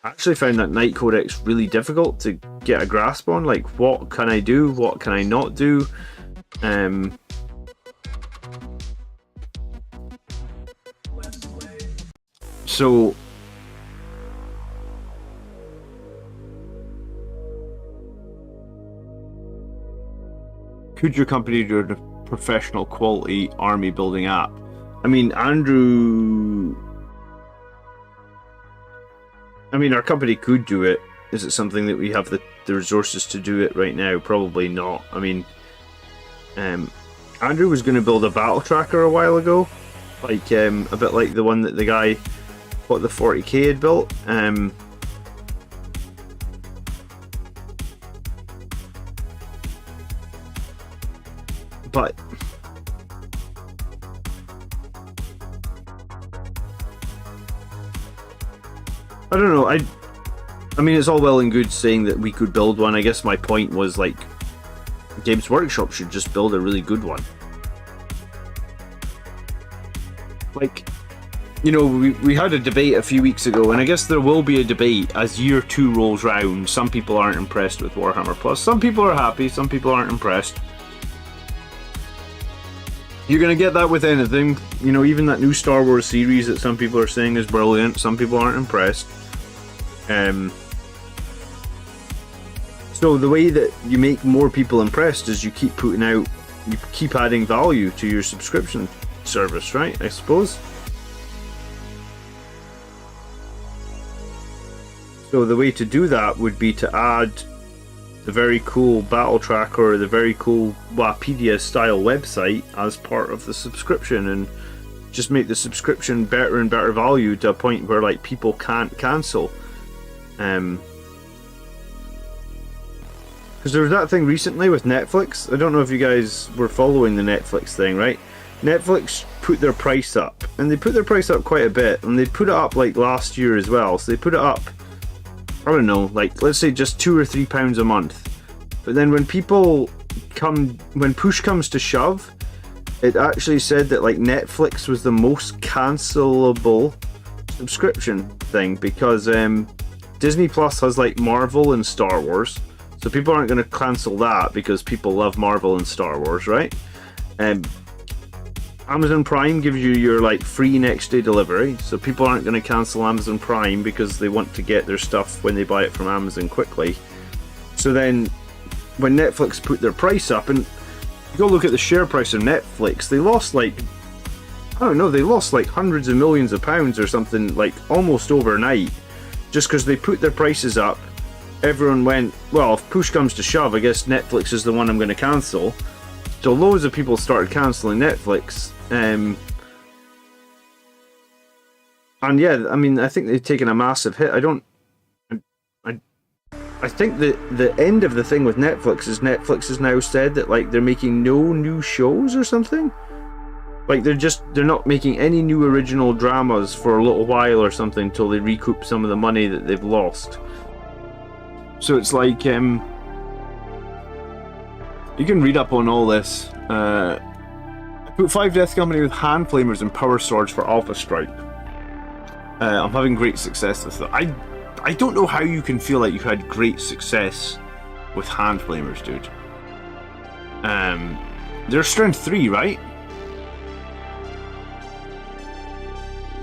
I actually found that Knight Codex really difficult to get a grasp on, like, what can I do, what can I not do, so could your company do a professional quality army building app? I mean, Andrew, I mean, our company could do it. Is it something that we have the resources to do it right now? Probably not. I mean, Andrew was going to build a battle tracker a while ago, like a bit like the one that the guy what the 40k had built. But I don't know. I mean, it's all well and good saying that we could build one. I guess my point was, like, Games Workshop should just build a really good one. Like, you know, we had a debate a few weeks ago, and I guess there will be a debate as year 2 rolls round. Some people aren't impressed with Warhammer Plus. Some people are happy, some people aren't impressed. You're going to get that with anything. You know, even that new Star Wars series that some people are saying is brilliant, some people aren't impressed. So the way that you make more people impressed is you keep putting out, you keep adding value to your subscription service, right? I suppose. So the way to do that would be to add the very cool battle tracker or the very cool Wapedia style website as part of the subscription, and just make the subscription better and better value to a point where, like, people can't cancel. Because there was that thing recently with Netflix. I don't know if you guys were following the Netflix thing, right? Netflix put their price up, and they put their price up quite a bit, and they put it up like last year as well. So they put it up, I don't know, like, let's say just £2 or £3 a month. But then when push comes to shove, it actually said that, like, Netflix was the most cancelable subscription thing, because Disney Plus has, like, Marvel and Star Wars, so people aren't going to cancel that because people love Marvel and Star Wars, right? Amazon Prime gives you your, like, free next day delivery, so people aren't going to cancel Amazon Prime because they want to get their stuff when they buy it from Amazon quickly. So then when Netflix put their price up, and you go look at the share price of Netflix, they lost, like, I don't know, they lost like hundreds of millions of pounds or something, like, almost overnight, just because they put their prices up. Everyone went, well, if push comes to shove, I guess Netflix is the one I'm going to cancel. So loads of people started cancelling Netflix. And yeah, I mean, I think they've taken a massive hit. I think that the end of the thing with Netflix is Netflix has now said that, like, they're making no new shows or something. Like, they're not making any new original dramas for a little while or something till they recoup some of the money that they've lost. So it's like, you can read up on all this. I put 5 Death Company with hand flamers and power swords for Alpha Strike. I'm having great success with it. I don't know how you can feel like you had great success with hand flamers, dude. They're strength 3, right?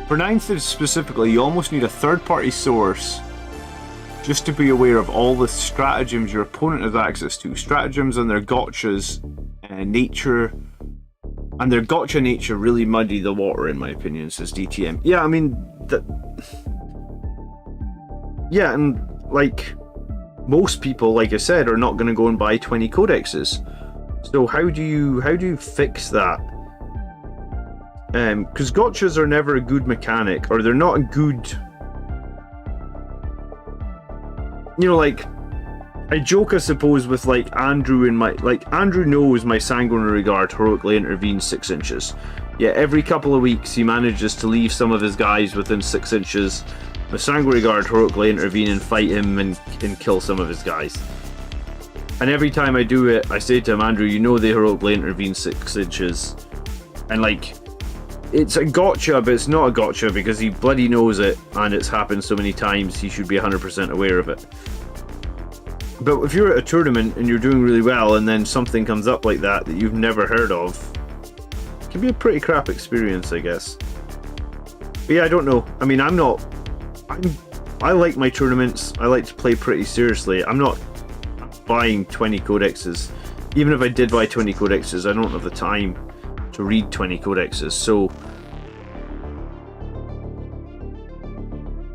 For 9th specifically, you almost need a third-party source just to be aware of all the stratagems your opponent has access to. Stratagems and their gotchas nature, and their gotcha nature really muddy the water, in my opinion, says DTM. Yeah, I mean, yeah, and like, most people, like I said, are not going to go and buy 20 codexes. So how do you fix that? Because gotchas are never a good mechanic, or they're not a good... You know, like, I joke, I suppose, with, like, Andrew and my... Like, Andrew knows my Sanguinary Regard heroically intervenes 6 inches. Yet every couple of weeks he manages to leave some of his guys within 6 inches. My Sanguinary Regard heroically intervene and fight him and kill some of his guys. And every time I do it, I say to him, Andrew, you know they heroically intervene 6 inches. And, like... It's a gotcha, but it's not a gotcha because he bloody knows it, and it's happened so many times he should be 100% aware of it. But if you're at a tournament and you're doing really well and then something comes up like that that you've never heard of, it can be a pretty crap experience, I guess. But yeah, I don't know. I mean, I like my tournaments. I like to play pretty seriously. I'm not buying 20 codexes. Even if I did buy 20 codexes, I don't have the time to read 20 codexes, so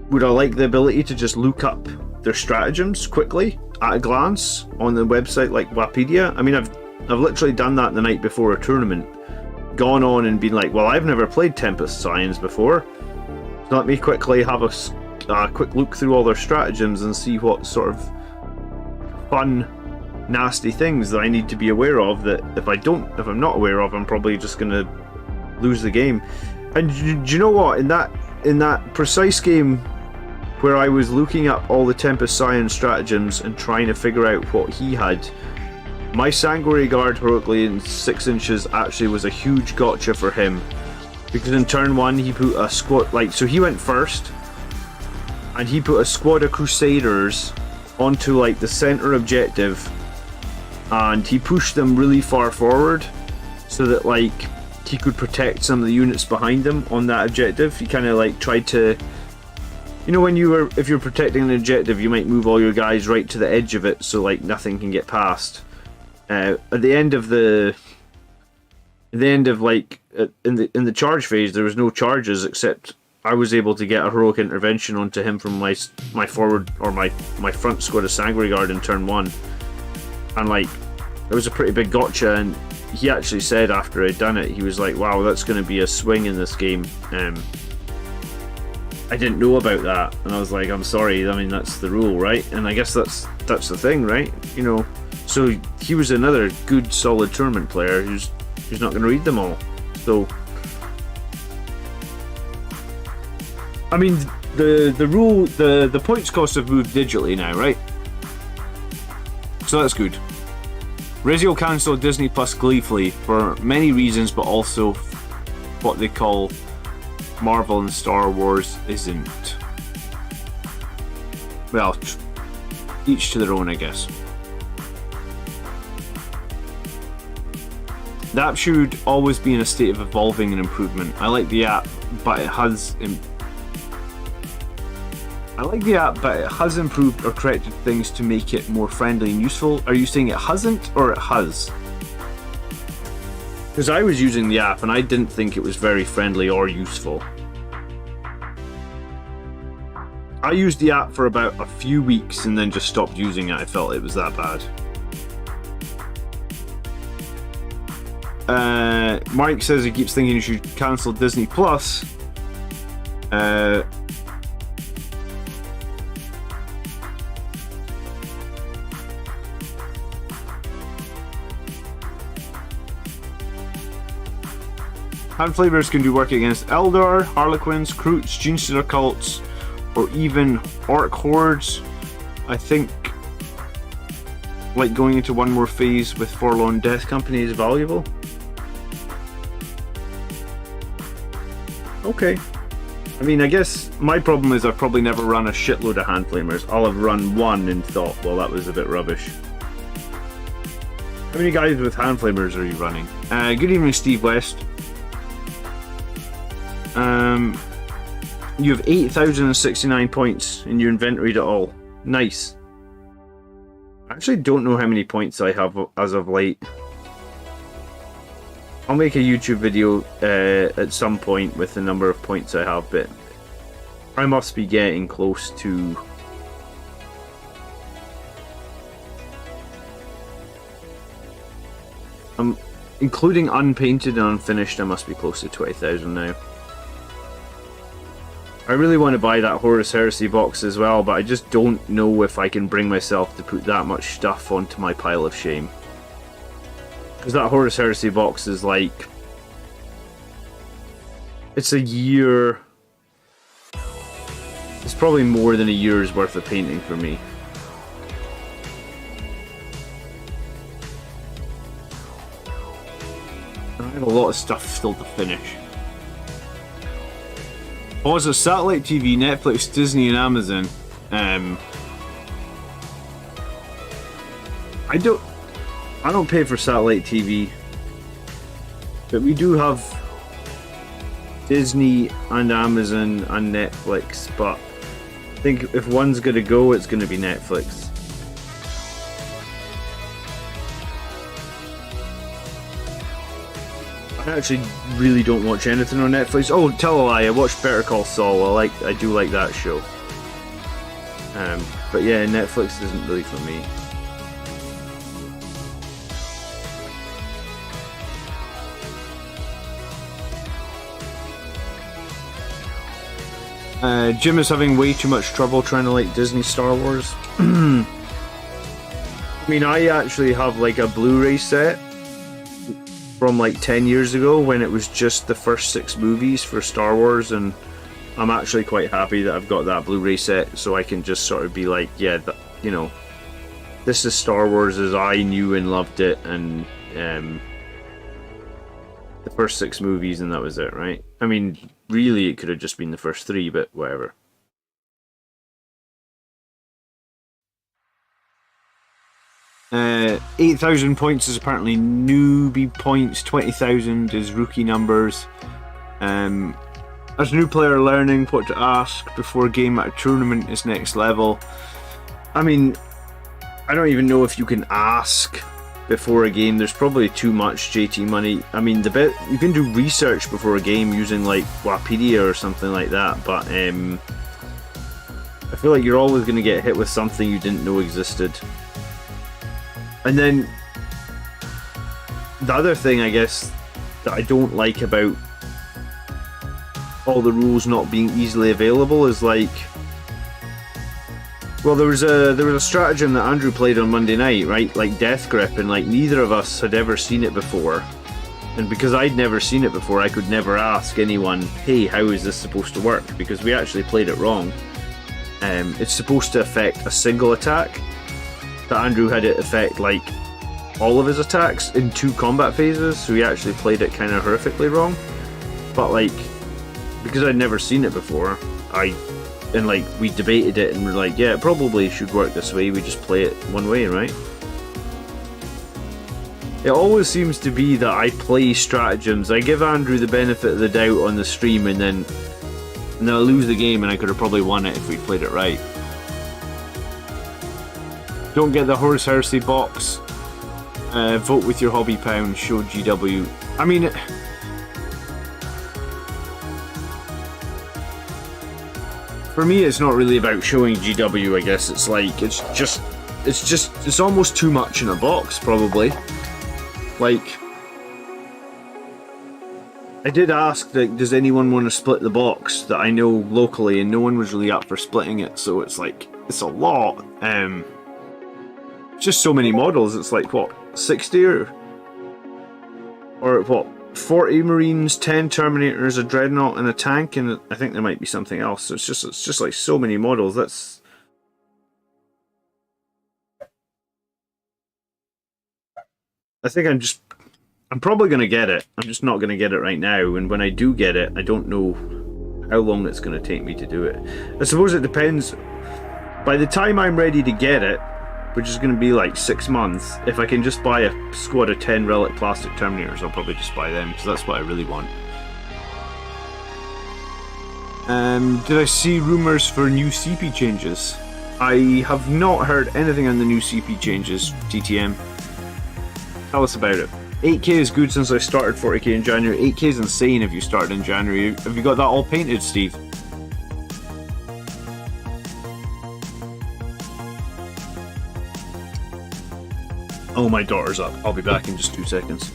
would I like the ability to just look up their stratagems quickly at a glance on the website like Wapedia? I mean, I've literally done that the night before a tournament, gone on and been like, well, I've never played Tempest Scions before, so let me quickly have a quick look through all their stratagems and see what sort of fun, nasty things that I need to be aware of, that if I'm not aware of, I'm probably just gonna lose the game. And do you know what, in that precise game where I was looking up all the Tempest Scion stratagems and trying to figure out what he had, my Sanguinary Guard heroically in 6 inches actually was a huge gotcha for him, because in turn 1 he put a squad, like, so he went first and he put a squad of Crusaders onto like the center objective, and he pushed them really far forward so that like he could protect some of the units behind them on that objective. He kind of like tried to, you know, if you're protecting an objective, you might move all your guys right to the edge of it so like nothing can get past. At the end of like in the charge phase, there was no charges, except I was able to get a heroic intervention onto him from my forward, or my front squad of Sanguinary Guard in turn 1. And like, it was a pretty big gotcha, and he actually said after I'd done it, he was like, wow, that's going to be a swing in this game. I didn't know about that, and I was like, I'm sorry, I mean, that's the rule, right? And I guess that's the thing, right? You know, so he was another good, solid tournament player who's not going to read them all. So, I mean, the points cost have moved digitally now, right? So that's good. Rezio cancelled Disney Plus gleefully for many reasons, but also what they call Marvel and Star Wars isn't. Well, each to their own, I guess. The app should always be in a state of evolving and improvement. I like the app, but it has improved or corrected things to make it more friendly and useful. Are you saying it hasn't, or it has? Because I was using the app and I didn't think it was very friendly or useful. I used the app for about a few weeks and then just stopped using it. I felt it was that bad. Mike says he keeps thinking you should cancel Disney Plus. Hand flamers can do work against Eldar, Harlequins, Kroots, Genestealer cults, or even Orc hordes. I think like going into one more phase with Forlorn Death Company is valuable. Okay. I mean, I guess my problem is I've probably never run a shitload of hand flamers. I'll have run one and thought, well, that was a bit rubbish. How many guys with hand flamers are you running? Good evening, Steve West. You have 8,069 points in your inventory to all. Nice. I actually don't know how many points I have as of late. I'll make a YouTube video at some point with the number of points I have, but I must be getting close to... including unpainted and unfinished, I must be close to 20,000 now. I really want to buy that Horus Heresy box as well, but I just don't know if I can bring myself to put that much stuff onto my pile of shame. Because that Horus Heresy box is like... it's a year... it's probably more than a year's worth of painting for me. I have a lot of stuff still to finish. Oh, is it satellite TV, Netflix, Disney, and Amazon? I don't pay for satellite TV, but we do have Disney and Amazon and Netflix. But I think if one's gonna go, it's gonna be Netflix. I actually really don't watch anything on Netflix. Oh, tell a lie, I watched Better Call Saul. I do like that show. But yeah, Netflix isn't really for me. Jim is having way too much trouble trying to like Disney Star Wars. I mean, I actually have like a Blu-ray set from like 10 years ago when it was just the first 6 movies for Star Wars, and I'm actually quite happy that I've got that Blu-ray set so I can just sort of be like, yeah, you know, this is Star Wars as I knew and loved it, and the first 6 movies, and that was it, right? I mean, really it could have just been the first 3, but whatever. Uh, 8,000 points is apparently newbie points, 20,000 is rookie numbers. As a new player learning what to ask before a game at a tournament is next level. I mean, I don't even know if you can ask before a game. There's probably too much JT money. I mean, the bit you can do research before a game using like Wikipedia or something like that, but I feel like you're always going to get hit with something you didn't know existed. And then the other thing, I guess, that I don't like about all the rules not being easily available is like, well, there was a stratagem that Andrew played on Monday night, right? Like Death Grip, and like neither of us had ever seen it before. And because I'd never seen it before, I could never ask anyone, hey, how is this supposed to work? Because we actually played it wrong. It's supposed to affect a single attack. That Andrew had it affect like all of his attacks in 2 combat phases, so he actually played it kind of horrifically wrong. But like, because I'd never seen it before, we debated it and we're like, yeah, it probably should work this way, we just play it one way, right? It always seems to be that I play stratagems, I give Andrew the benefit of the doubt on the stream, and then I lose the game, and I could have probably won it if we'd played it right. Don't get the Horus Heresy box. Vote with your hobby pound. Show GW. I mean, for me, it's not really about showing GW. I guess it's like it's almost too much in a box, probably. Like, I did ask, like, does anyone want to split the box that I know locally, and no one was really up for splitting it. So it's like, it's a lot. Just so many models. It's like what, 60 or what, 40 Marines, 10 Terminators, a Dreadnought, and a tank, and I think there might be something else. So it's just like so many models. That's... I think I'm probably going to get it. I'm just not going to get it right now, and when I do get it, I don't know how long it's going to take me to do it. I suppose it depends. By the time I'm ready to get it, which is going to be like 6 months, if I can just buy a squad of 10 Relic Plastic Terminators, I'll probably just buy them, because that's what I really want. Did I see rumours for new CP changes? I have not heard anything on the new CP changes, TTM. Tell us about it. 8k is good since I started 40k in January. 8k is insane if you started in January. Have you got that all painted, Steve? Oh, my daughter's up. I'll be back in just 2 seconds.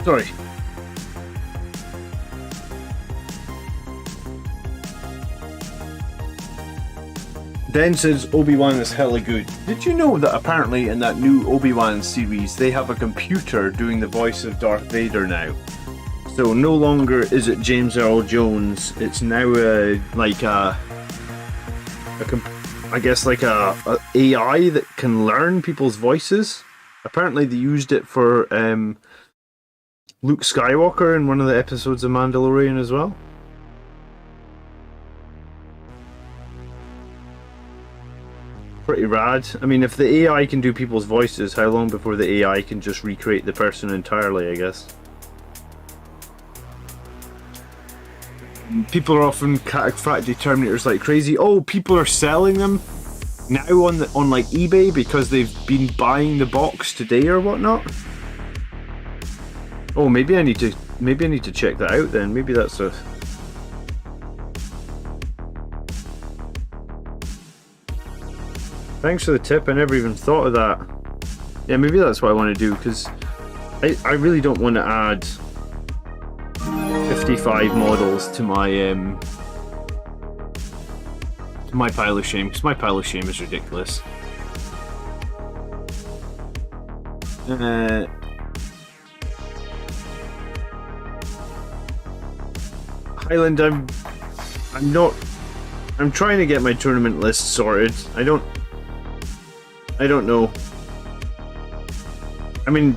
Sorry. Den says Obi-Wan is hella good. Did you know that apparently in that new Obi-Wan series they have a computer doing the voice of Darth Vader now? So no longer is it James Earl Jones, it's now I guess like a AI that can learn people's voices. Apparently they used it for Luke Skywalker in one of the episodes of Mandalorian as well. Pretty rad. I mean, if the AI can do people's voices, how long before the AI can just recreate the person entirely, I guess? People are often cataphractic Terminators like crazy. Oh, people are selling them now on like eBay because they've been buying the box today or whatnot. Oh, maybe I need to check that out then. Maybe that's a... Thanks for the tip, I never even thought of that. Yeah, maybe that's what I want to do, because I really don't want to add 55 models to my pile of shame, because my pile of shame is ridiculous. Highland, I'm trying to get my tournament list sorted. I don't know. I mean,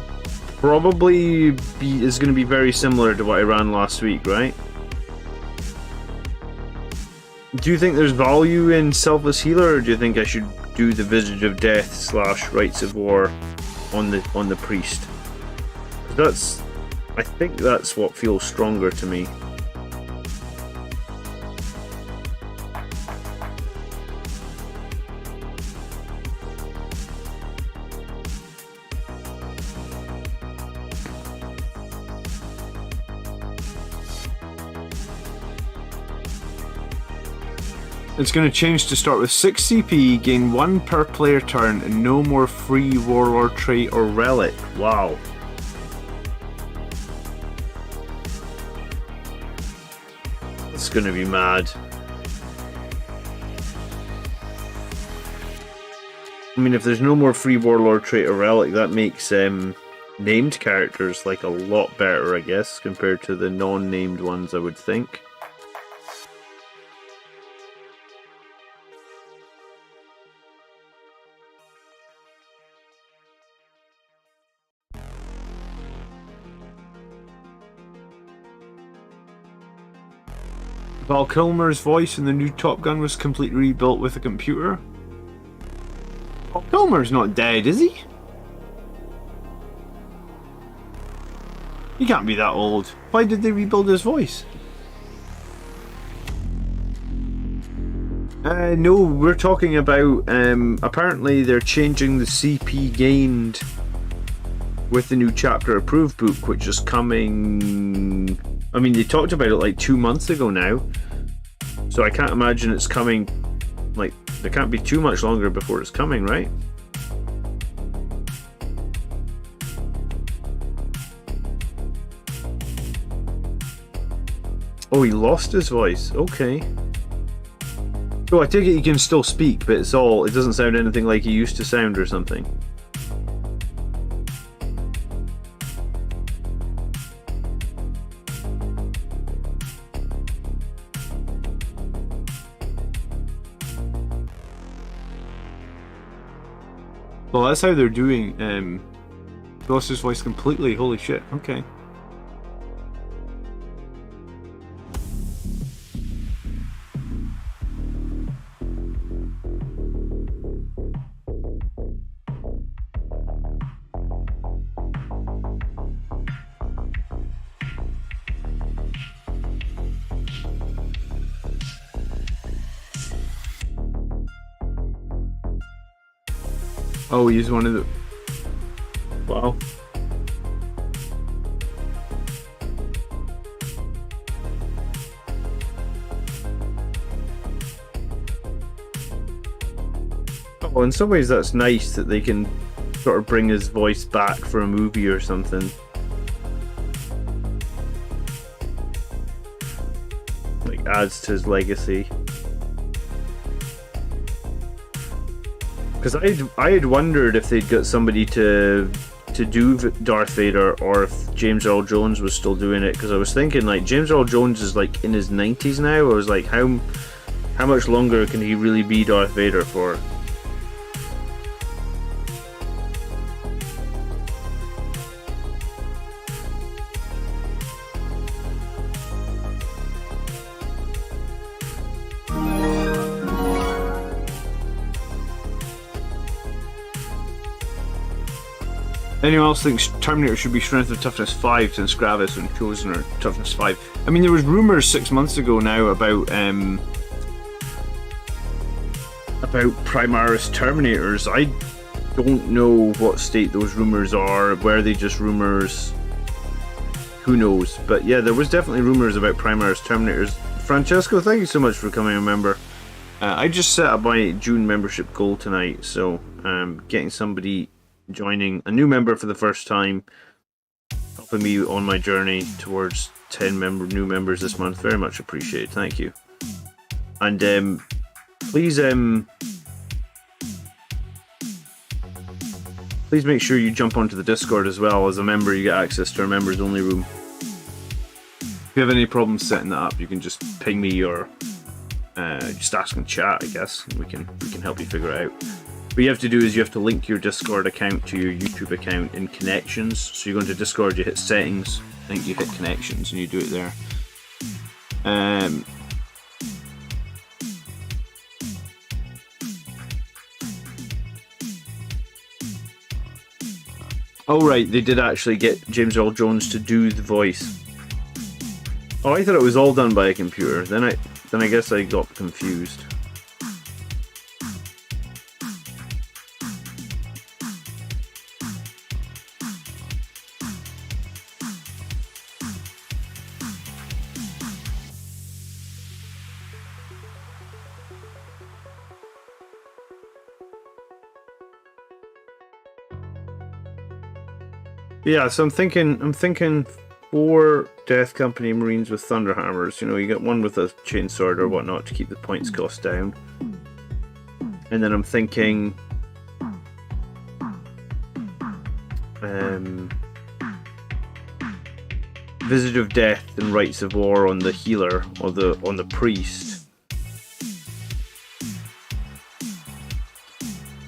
probably is going to be very similar to what I ran last week, right? Do you think there's value in Selfless Healer, or do you think I should do the Visage of Death / Rites of War on the Priest? I think that's what feels stronger to me. It's going to change to start with 6 CP, gain 1 per player turn, and no more free Warlord trait or relic. Wow. It's going to be mad. I mean, if there's no more free Warlord trait or relic, that makes named characters like a lot better, I guess, compared to the non-named ones, I would think. Val Kilmer's voice in the new Top Gun was completely rebuilt with a computer. Val Kilmer's not dead, is he? He can't be that old. Why did they rebuild his voice? No, we're talking about, apparently they're changing the CP gained with the new chapter approved book, which is coming... I mean, they talked about it like 2 months ago now, so I can't imagine it's coming, like, there can't be too much longer before it's coming, right? Oh, he lost his voice, okay. Oh, I take it he can still speak, but it doesn't sound anything like he used to sound or something. Well, that's how they're doing, lost his voice completely, holy shit, okay. Oh, he's one of the... Wow. Oh, in some ways that's nice that they can sort of bring his voice back for a movie or something. Like, adds to his legacy. Because I had wondered if they'd got somebody to do Darth Vader, or if James Earl Jones was still doing it. Because I was thinking, like, James Earl Jones is like in his 90s now. I was like, how much longer can he really be Darth Vader for? Anyone else thinks Terminator should be strength of toughness 5 since Gravis and Chosen are toughness 5? I mean, there was rumours 6 months ago now about Primaris Terminators. I don't know what state those rumours are. Were they just rumours? Who knows? But yeah, there was definitely rumours about Primaris Terminators. Francesco, thank you so much for becoming a member. I just set up my June membership goal tonight, so getting somebody joining, a new member for the first time, helping me on my journey towards 10 new members this month. Very much appreciated. Thank you. And please make sure you jump onto the Discord as well. As a member, you get access to our members only room. If you have any problems setting that up, you can just ping me or just ask in chat, I guess. We can help you figure it out. What you have to do is you have to link your Discord account to your YouTube account in connections. So you go into Discord, you hit settings, I think you hit connections, and you do it there. Oh right, they did actually get James Earl Jones to do the voice. Oh, I thought it was all done by a computer. Then I guess I got confused. Yeah, so I'm thinking 4 Death Company Marines with Thunderhammers. You know, you get one with a chainsword or whatnot to keep the points cost down. And then I'm thinking Visit of Death and Rites of War on the healer or on the priest.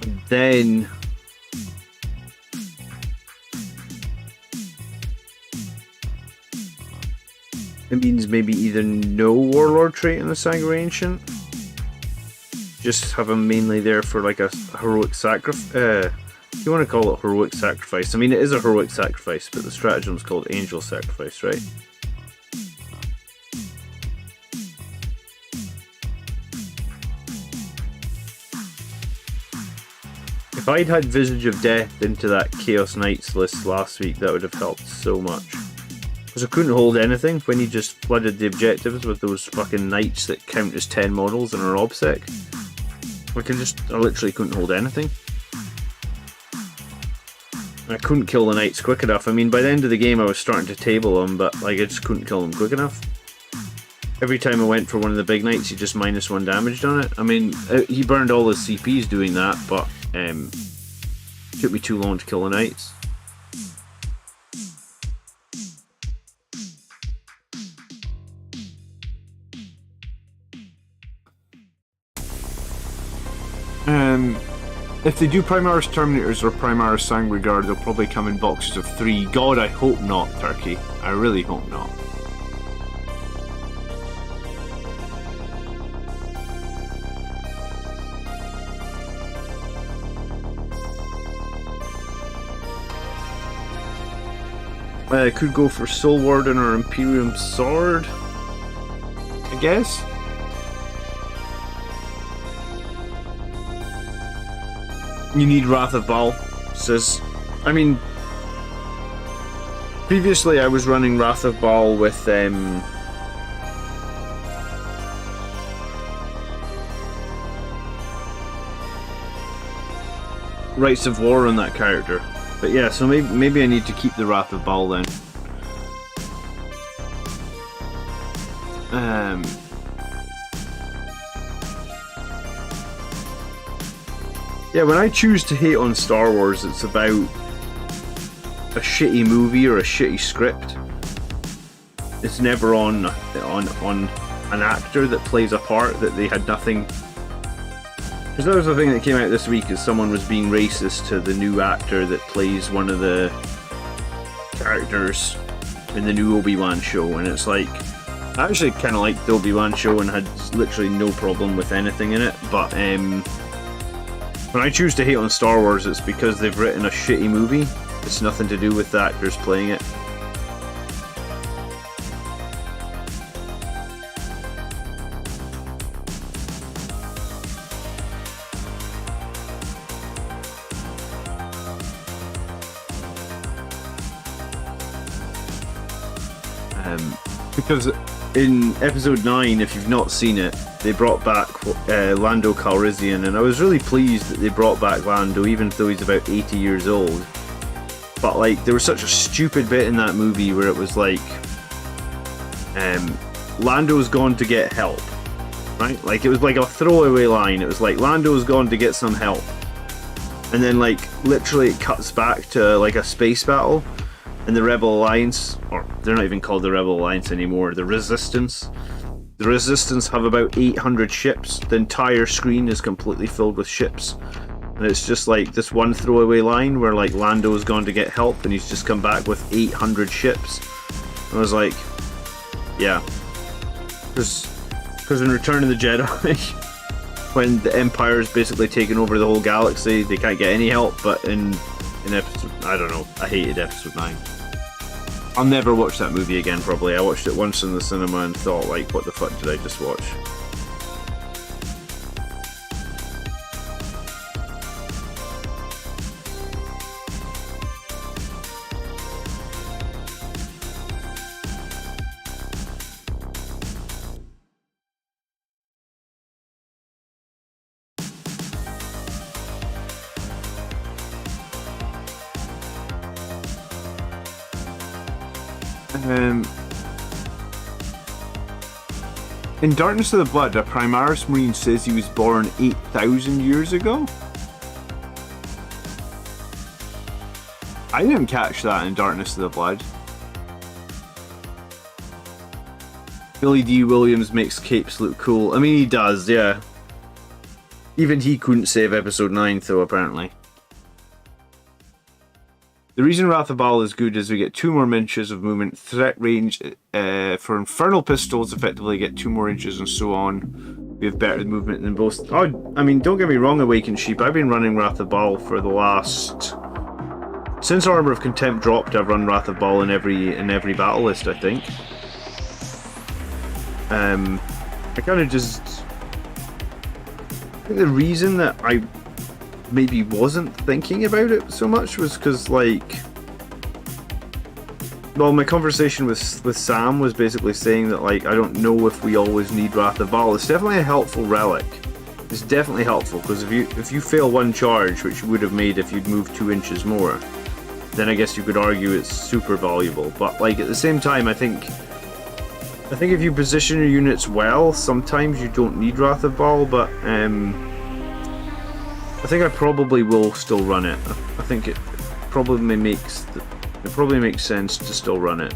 And then it means maybe either no Warlord trait in the Sanguinary Ancient, just have him mainly there for like a heroic sacrifice. You want to call it heroic sacrifice. I mean, it is a heroic sacrifice, but the stratagem's called angel sacrifice, right? If I'd had Visage of Death into that Chaos Knights list last week, that would have helped so much. Because I couldn't hold anything when he just flooded the objectives with those fucking knights that count as 10 models in our OBSEC. I literally couldn't hold anything. I couldn't kill the knights quick enough. I mean, by the end of the game I was starting to table them, but like I just couldn't kill them quick enough. Every time I went for one of the big knights, he just -1 damaged on it. I mean, he burned all his CPs doing that, but it took me too long to kill the knights. If they do Primaris Terminators or Primaris Sanguinary Guard, they'll probably come in boxes of 3. God, I hope not, Turkey. I really hope not. I could go for Soul Warden or Imperium Sword, I guess. You need Wrath of Baal, says. I mean, previously I was running Wrath of Baal with Rights of War on that character. But yeah, so maybe I need to keep the Wrath of Baal then. Yeah, when I choose to hate on Star Wars, it's about a shitty movie or a shitty script. It's never on an actor that plays a part that they had nothing. Because that was the thing that came out this week, is someone was being racist to the new actor that plays one of the characters in the new Obi-Wan show, and it's like, I actually kind of liked the Obi-Wan show and had literally no problem with anything in it, but when I choose to hate on Star Wars, it's because they've written a shitty movie. It's nothing to do with the actors playing it. Because in episode 9, if you've not seen it, they brought back Lando Calrissian, and I was really pleased that they brought back Lando, even though he's about 80 years old. But like, there was such a stupid bit in that movie where it was like, Lando's gone to get help, right? Like, it was like a throwaway line. It was like, Lando's gone to get some help, and then like literally it cuts back to like a space battle. And the Rebel Alliance, or they're not even called the Rebel Alliance anymore, the Resistance. The Resistance have about 800 ships. The entire screen is completely filled with ships. And it's just like this one throwaway line where like Lando's gone to get help and he's just come back with 800 ships. And I was like, yeah. Because in Return of the Jedi, when the Empire's basically taken over the whole galaxy, they can't get any help, but in episode, I don't know, I hated episode 9. I'll never watch that movie again, probably. I watched it once in the cinema and thought, like, what the fuck did I just watch? In Darkness of the Blood, a Primaris Marine says he was born 8,000 years ago? I didn't catch that in Darkness of the Blood. Billy D. Williams makes capes look cool. I mean, he does, yeah. Even he couldn't save episode 9, though, apparently. The reason Wrath of Baal is good is we get 2 more inches of movement, threat range for Infernal Pistols, effectively get 2 more inches and so on. We have better movement than both. Oh, I mean, don't get me wrong, Awakened Sheep. I've been running Wrath of Baal for the last... Since Armor of Contempt dropped, I've run Wrath of Baal in every battle list, I think. I kind of just... I think the reason that I maybe wasn't thinking about it so much was because, like... Well, my conversation with Sam was basically saying that, like, I don't know if we always need Wrath of Baal. It's definitely a helpful relic. It's definitely helpful, because if you fail 1 charge, which you would have made if you'd moved 2 inches more, then I guess you could argue it's super valuable. But, like, at the same time, I think if you position your units well, sometimes you don't need Wrath of Baal, but I think I probably will still run it. I think it probably makes sense to still run it.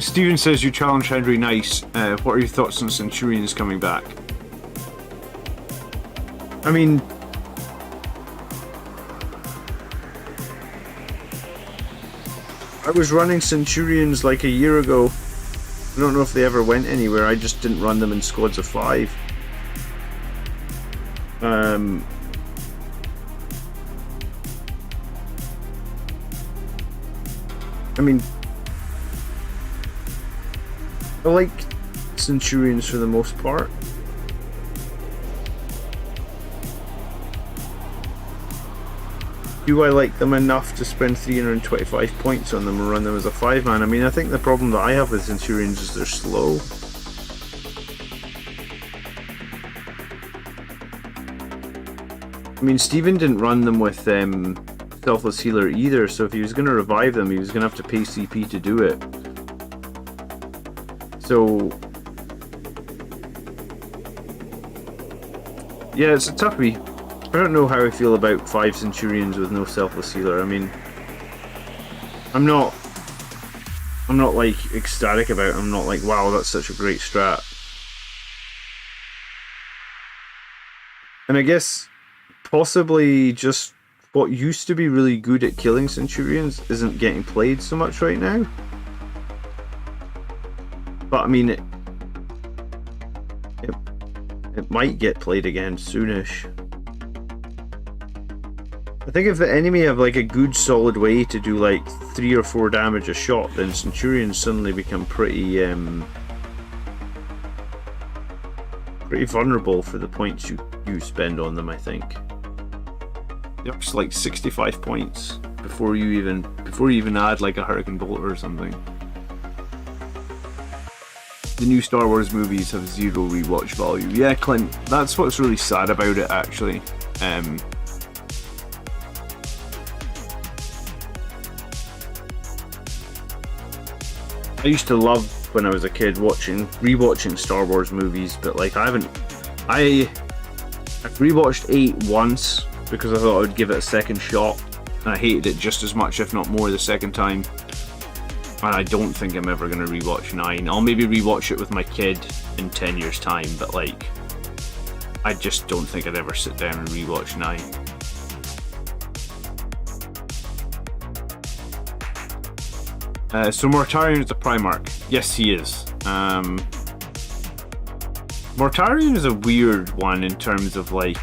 Steven says you challenge Henry nice. What are your thoughts on Centurions coming back? I mean, I was running Centurions like a year ago. I don't know if they ever went anywhere. I just didn't run them in squads of 5. I mean, I like Centurions for the most part. Do I like them enough to spend 325 points on them and run them as a 5-man? I mean, I think the problem that I have with Centurions is they're slow. I mean, Steven didn't run them with Selfless Healer either, so if he was going to revive them, he was going to have to pay CP to do it. So... yeah, it's a toughie. I don't know how I feel about 5 Centurions with no Selfless Healer. I mean, I'm not like ecstatic about it. I'm not like, wow, that's such a great strat. And I guess possibly just what used to be really good at killing Centurions isn't getting played so much right now. But I mean, it might get played again soonish. I think if the enemy have like a good solid way to do like 3 or 4 damage a shot, then Centurions suddenly become pretty vulnerable for the points you spend on them, I think. They're up to like 65 points before you even add like a Hurricane Bolt or something. The new Star Wars movies have 0 rewatch value. Yeah, Clint, that's what's really sad about it actually. I used to love when I was a kid rewatching Star Wars movies, but like I've rewatched 8 once because I thought I would give it a second shot, and I hated it just as much, if not more, the second time. And I don't think I'm ever going to rewatch 9. I'll maybe rewatch it with my kid in 10 years time, but like I just don't think I'd ever sit down and rewatch 9. So Mortarion is a Primarch. Yes, he is. Mortarion is a weird one in terms of like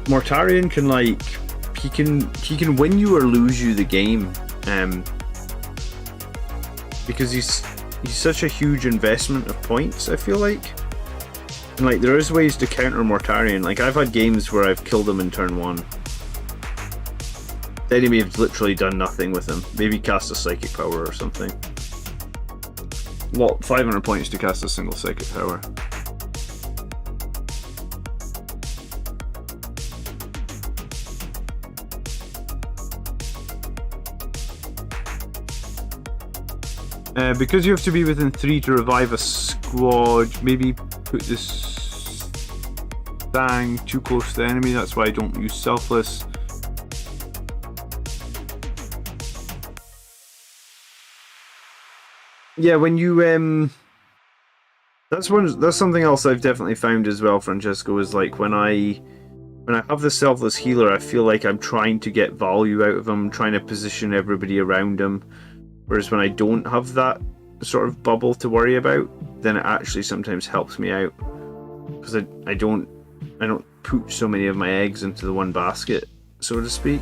Mortarion can like he can win you or lose you the game, because he's such a huge investment of points, I feel like. And like there is ways to counter Mortarion. Like I've had games where I've killed him in turn 1. The enemy has literally done nothing with him. Maybe cast a Psychic Power or something. What, 500 points to cast a single Psychic Power. Because you have to be within 3 to revive a squad, maybe put this... Thang too close to the enemy, that's why I don't use Selfless. Yeah, when you that's something else I've definitely found as well, Francesco, is like when I have the Selfless healer, I feel like I'm trying to get value out of him, trying to position everybody around him. Whereas when I don't have that sort of bubble to worry about, then it actually sometimes helps me out. Because I don't put so many of my eggs into the one basket, so to speak.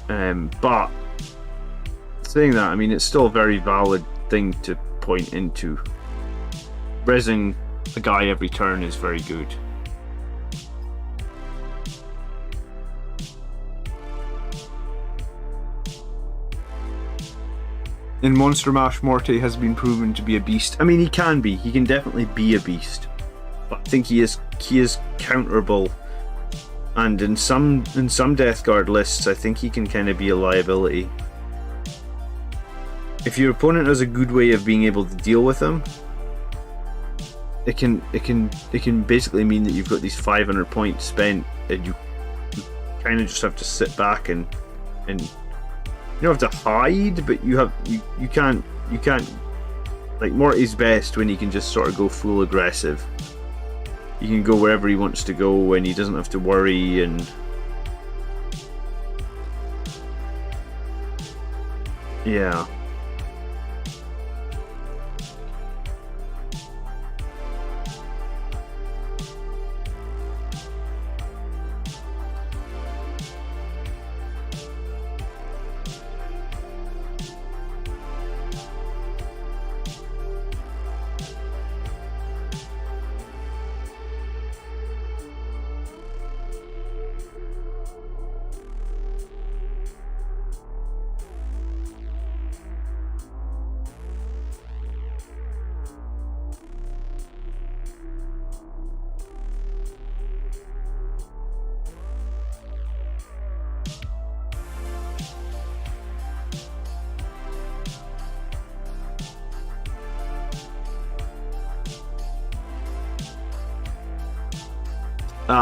But saying that, I mean, it's still a very valid thing to point into. Rezzing a guy every turn is very good. In Monster Mash, Morte has been proven to be a beast. I mean, he can be. He can definitely be a beast. But I think he is counterable. And in some Death Guard lists, I think he can kind of be a liability. If your opponent has a good way of being able to deal with him, it can basically mean that you've got these 500 points spent, and you kind of just have to sit back and you don't have to hide, but you can't like, Morty's best when he can just sort of go full aggressive. He can go wherever he wants to go and he doesn't have to worry, and yeah.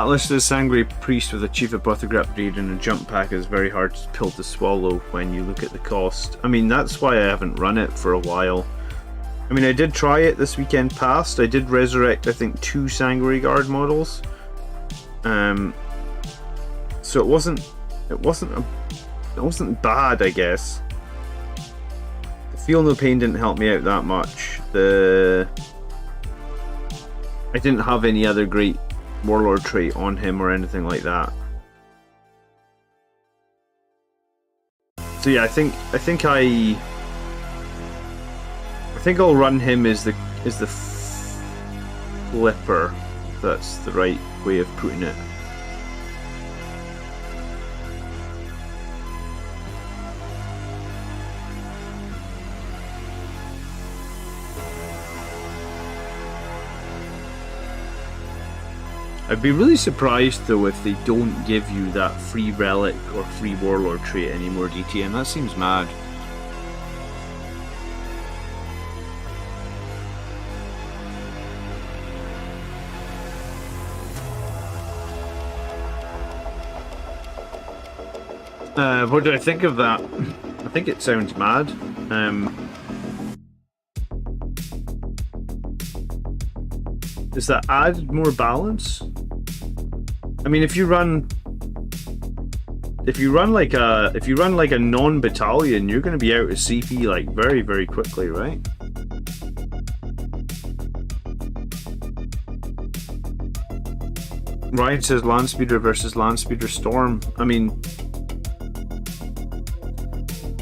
Listed as Sangre Priest with a Chief Apothecary upgrade and a jump pack is very hard pill to swallow when you look at the cost. I mean, that's why I haven't run it for a while. I mean, I did try it this weekend past. I did resurrect, I think, 2 Sangre Guard models. So it wasn't bad, I guess. The Feel No Pain didn't help me out that much. I didn't have any other great Warlord trait on him or anything like that. So yeah, I think I'll run him as the flipper. If that's the right way of putting it. I'd be really surprised though if they don't give you that free relic or free warlord trait anymore, DTM. That seems mad. What do I think of that? I think it sounds mad. Does that add more balance? I mean, if you run like a non-battalion, you're going to be out of CP like very, very quickly, right? Ryan says Landspeeder versus Landspeeder Storm. I mean,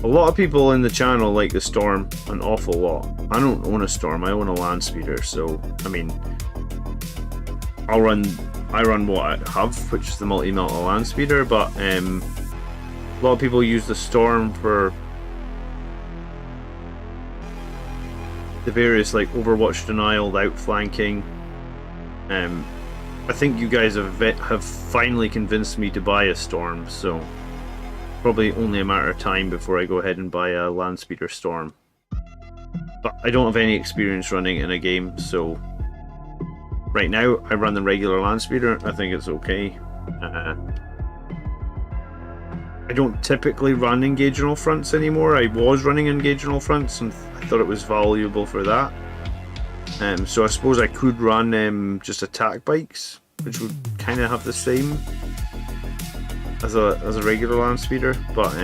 a lot of people in the channel like the Storm an awful lot. I don't own a Storm, I own a Landspeeder, so I mean, I run what I have, which is the multi-melt Landspeeder, but a lot of people use the Storm for the various like Overwatch Denial, outflanking. I think you guys have finally convinced me to buy a Storm, so probably only a matter of time before I go ahead and buy a Landspeeder Storm. But I don't have any experience running in a game, so right now I run the regular land speeder. I think it's okay. I don't typically run engage on all fronts anymore. I was running engage on all fronts and I thought it was valuable for that. So I suppose I could run just attack bikes, which would kind of have the same as a regular land speeder. But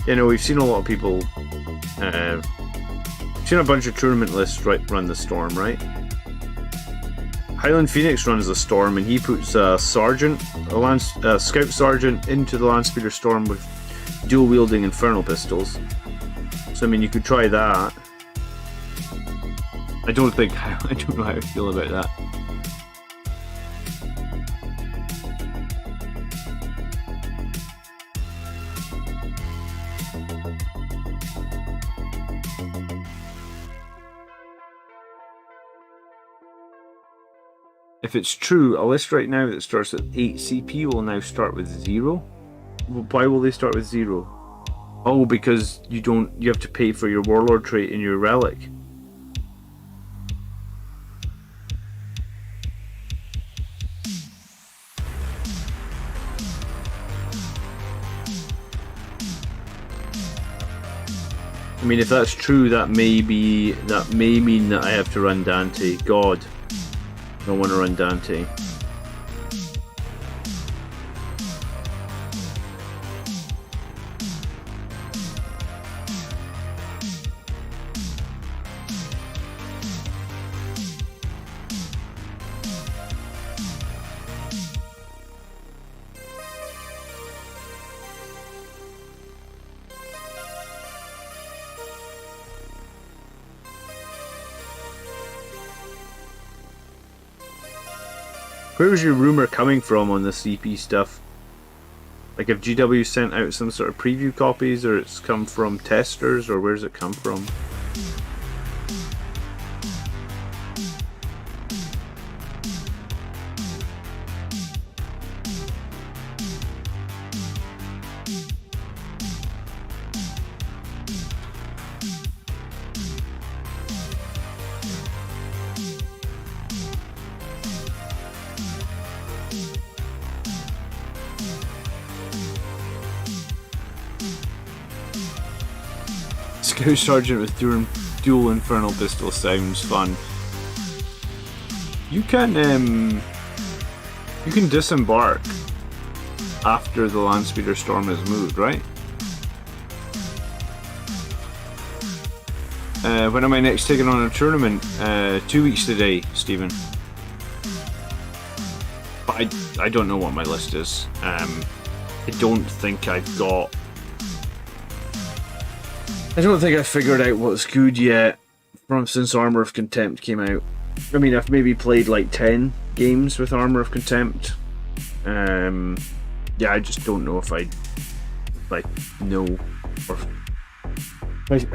you know, we've seen a lot of people, seen a bunch of tournament lists run the Storm, right? Highland Phoenix runs the Storm, and he puts a sergeant, a scout sergeant, into the Landspeeder Storm with dual wielding Infernal Pistols. So I mean, you could try that. I don't know how I feel about that. If it's true, a list right now that starts at 8 CP will now start with 0. Why will they start with 0? Oh, because you have to pay for your Warlord trait in your relic. I mean, if that's true, that may mean that I have to run Dante. God. I don't want to run Dante. Where was your rumour coming from on the CP stuff? Like, if GW sent out some sort of preview copies, or it's come from testers, or where's it come from? Scout Sergeant with dual Infernal Pistol sounds fun. You can disembark after the Landspeeder Storm is moved, right? When am I next taking on a tournament? 2 weeks today, Stephen. But I don't know what my list is. I don't think I've figured out what's good yet since Armour of Contempt came out. I mean, I've maybe played like 10 games with Armour of Contempt. Yeah, I just don't know if I know, or I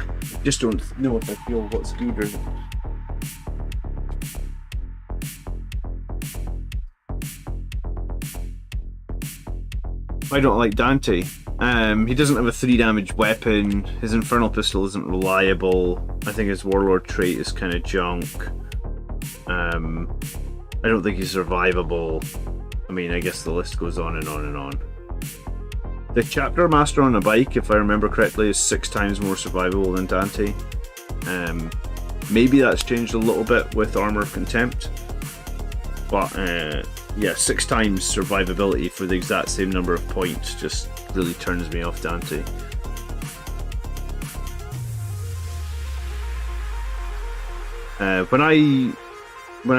just don't know if I feel what's good or not. I don't like Dante. He doesn't have a 3 damage weapon, his Infernal Pistol isn't reliable, I think his Warlord trait is kind of junk. I don't think he's survivable. I mean, I guess the list goes on and on and on. The Chapter Master on a bike, if I remember correctly, is 6 times more survivable than Dante. Maybe that's changed a little bit with Armour of Contempt. But yeah, 6 times survivability for the exact same number of points just really turns me off Dante. When I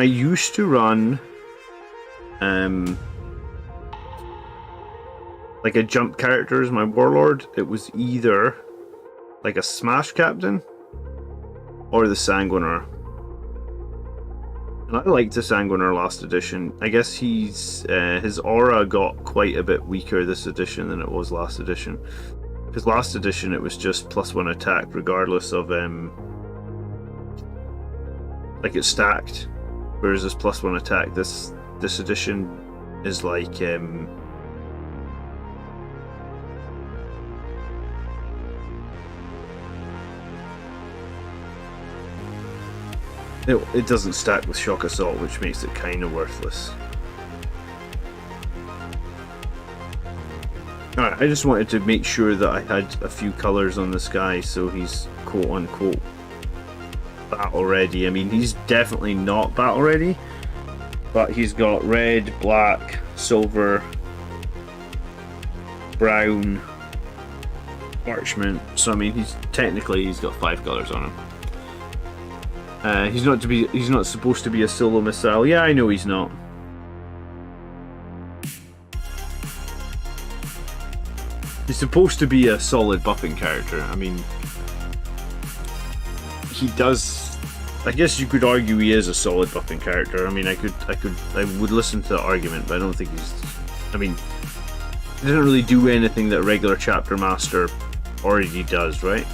used to run like a jump character as my Warlord, it was either like a Smash Captain or the Sanguiner. And I liked the Sanguiner last edition. I guess his aura got quite a bit weaker this edition than it was last edition. Because last edition it was just +1 attack regardless of like it's stacked. Whereas this +1 attack this edition is like It doesn't stack with Shock Assault, which makes it kind of worthless. Alright, I just wanted to make sure that I had a few colours on this guy, so he's quote-unquote battle ready. I mean, he's definitely not battle ready, but he's got red, black, silver, brown, parchment. So I mean, he's got 5 colours on him. He's not supposed to be a solo missile. Yeah, I know he's not. He's supposed to be a solid buffing character. I mean, he does. I guess you could argue he is a solid buffing character. I mean, I would listen to the argument, but I don't think he's. I mean, he doesn't really do anything that a regular chapter master already does, right?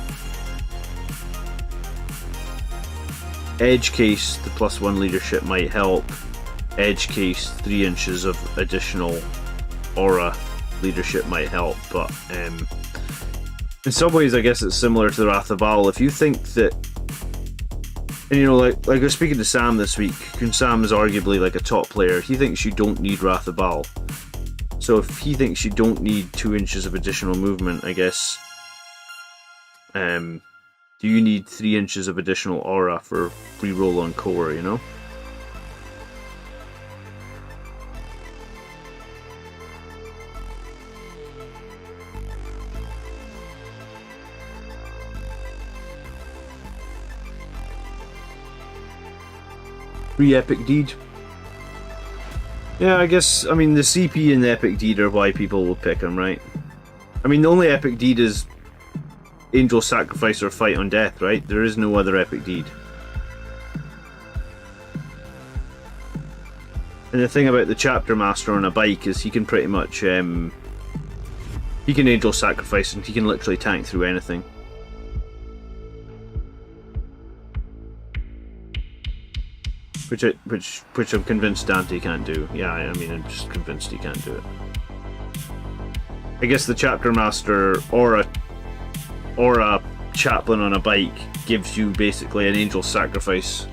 Edge case, the +1 leadership might help. Edge case, 3 inches of additional aura leadership might help, but in some ways I guess it's similar to the Wrath of Baal. If you think that, and you know, like I was speaking to Sam this week, and Sam is arguably like a top player, he thinks you don't need Wrath of Baal. So if he thinks you don't need 2 inches of additional movement, I guess, do you need 3 inches of additional aura for reroll on core, you know? Epic Deed. Yeah, I guess, I mean, the CP and the Epic Deed are why people will pick him, right? I mean, the only Epic Deed is Angel Sacrifice or Fight on Death, right? There is no other Epic Deed. And the thing about the Chapter Master on a bike is he can pretty much, he can Angel Sacrifice and he can literally tank through anything. Which I'm convinced Dante can't do. Yeah, I mean, I'm just convinced he can't do it. I guess the Chapter Master or a Chaplain on a bike gives you basically an Angel Sacrifice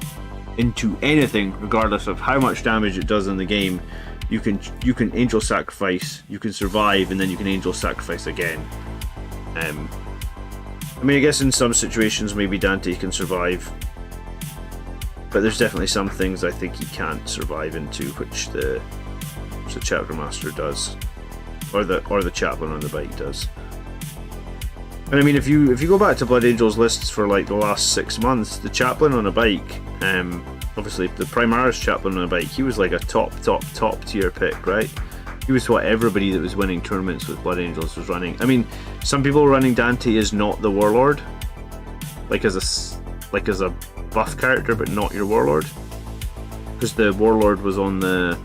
into anything, regardless of how much damage it does in the game. You can Angel Sacrifice, you can survive, and then you can Angel Sacrifice again. I mean, I guess in some situations maybe Dante can survive, but there's definitely some things I think he can't survive into, which the Chapter Master does, or the Chaplain on the bike does. And I mean, if you go back to Blood Angel's lists for like the last 6 months, the Chaplain on a bike, obviously the Primaris Chaplain on a bike, he was like a top tier pick, right? He was what everybody that was winning tournaments with Blood Angels was running. I mean, some people were running Dante as not the Warlord, like as a buff character, but not your Warlord, because the Warlord was on the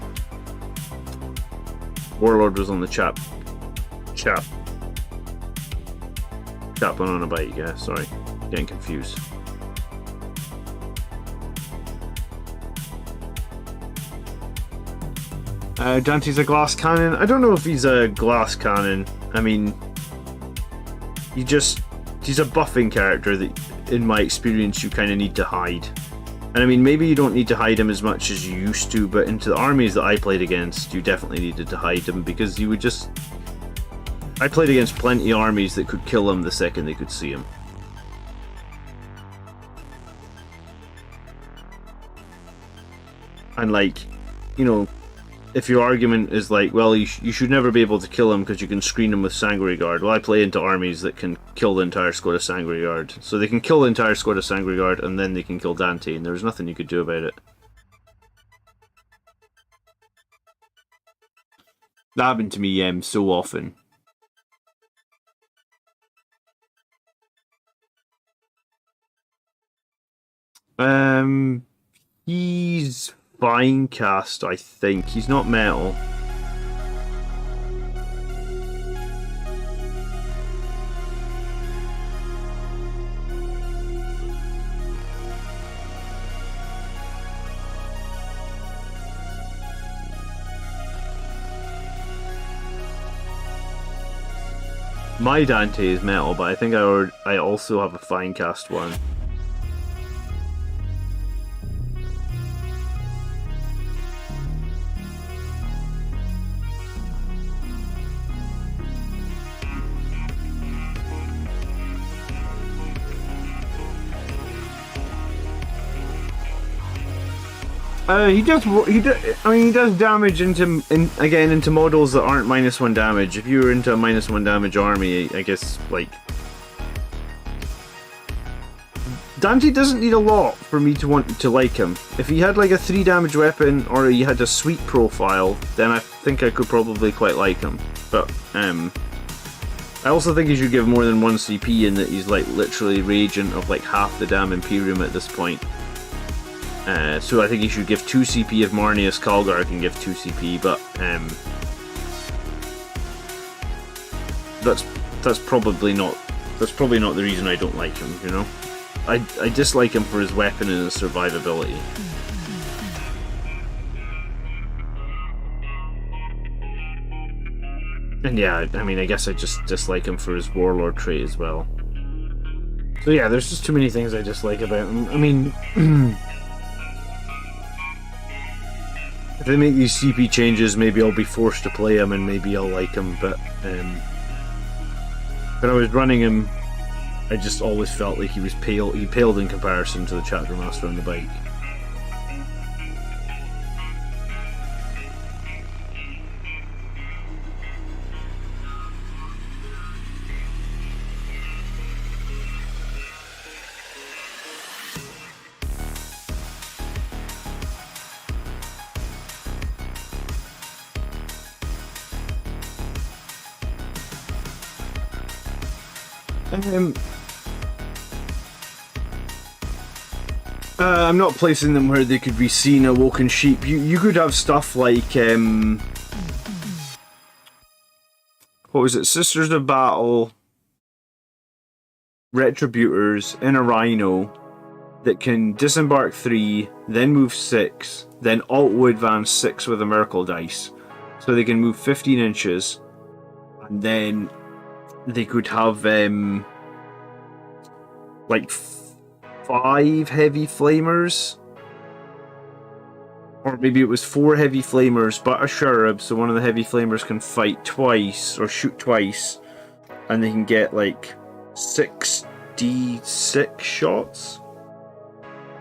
Chaplain on a bike. Yeah, sorry, getting confused. Dante's a glass cannon. I don't know if he's a glass cannon. I mean, he's a buffing character that, in my experience, you kind of need to hide. And I mean, maybe you don't need to hide him as much as you used to, but into the armies that I played against, you definitely needed to hide him, because you would just... I played against plenty of armies that could kill him the second they could see him. And like, you know, if your argument is like, well, you should never be able to kill him because you can screen him with Sanguinary Guard. Well, I play into armies that can kill the entire squad of Sanguinary Guard. So they can kill the entire squad of Sanguinary Guard, and then they can kill Dante, and there's nothing you could do about it. That happened to me so often. He's fine cast, I think. He's not metal. My Dante is metal, but I think I also have a fine cast one. He does. I mean, he does damage into models that aren't -1 damage. If you're into a -1 damage army, I guess like Dante doesn't need a lot for me to want to like him. If he had like a 3 damage weapon or he had a sweet profile, then I think I could probably quite like him. But I also think he should give more than 1 CP in that he's like literally reagent of like half the damn Imperium at this point. So I think he should give 2 CP if Marnius Kalgar can give 2 CP, but that's probably not the reason I don't like him, you know? I dislike him for his weapon and his survivability. And yeah, I mean, I guess I just dislike him for his warlord trait as well. So yeah, there's just too many things I dislike about him. I mean, if they make these CP changes, maybe I'll be forced to play him and maybe I'll like him, but when I was running him, I just always felt like he was pale. He paled in comparison to the Chapter Master on the bike. I'm not placing them where they could be seen awoken sheep. You could have stuff like what was it? Sisters of Battle, Retributors in a Rhino that can disembark 3, then move 6, then auto advance 6 with a Miracle dice, so they can move 15 inches, and then they could have like 5 heavy flamers, or maybe it was 4 heavy flamers but a cherub, so one of the heavy flamers can fight twice or shoot twice, and they can get like 6d6 shots,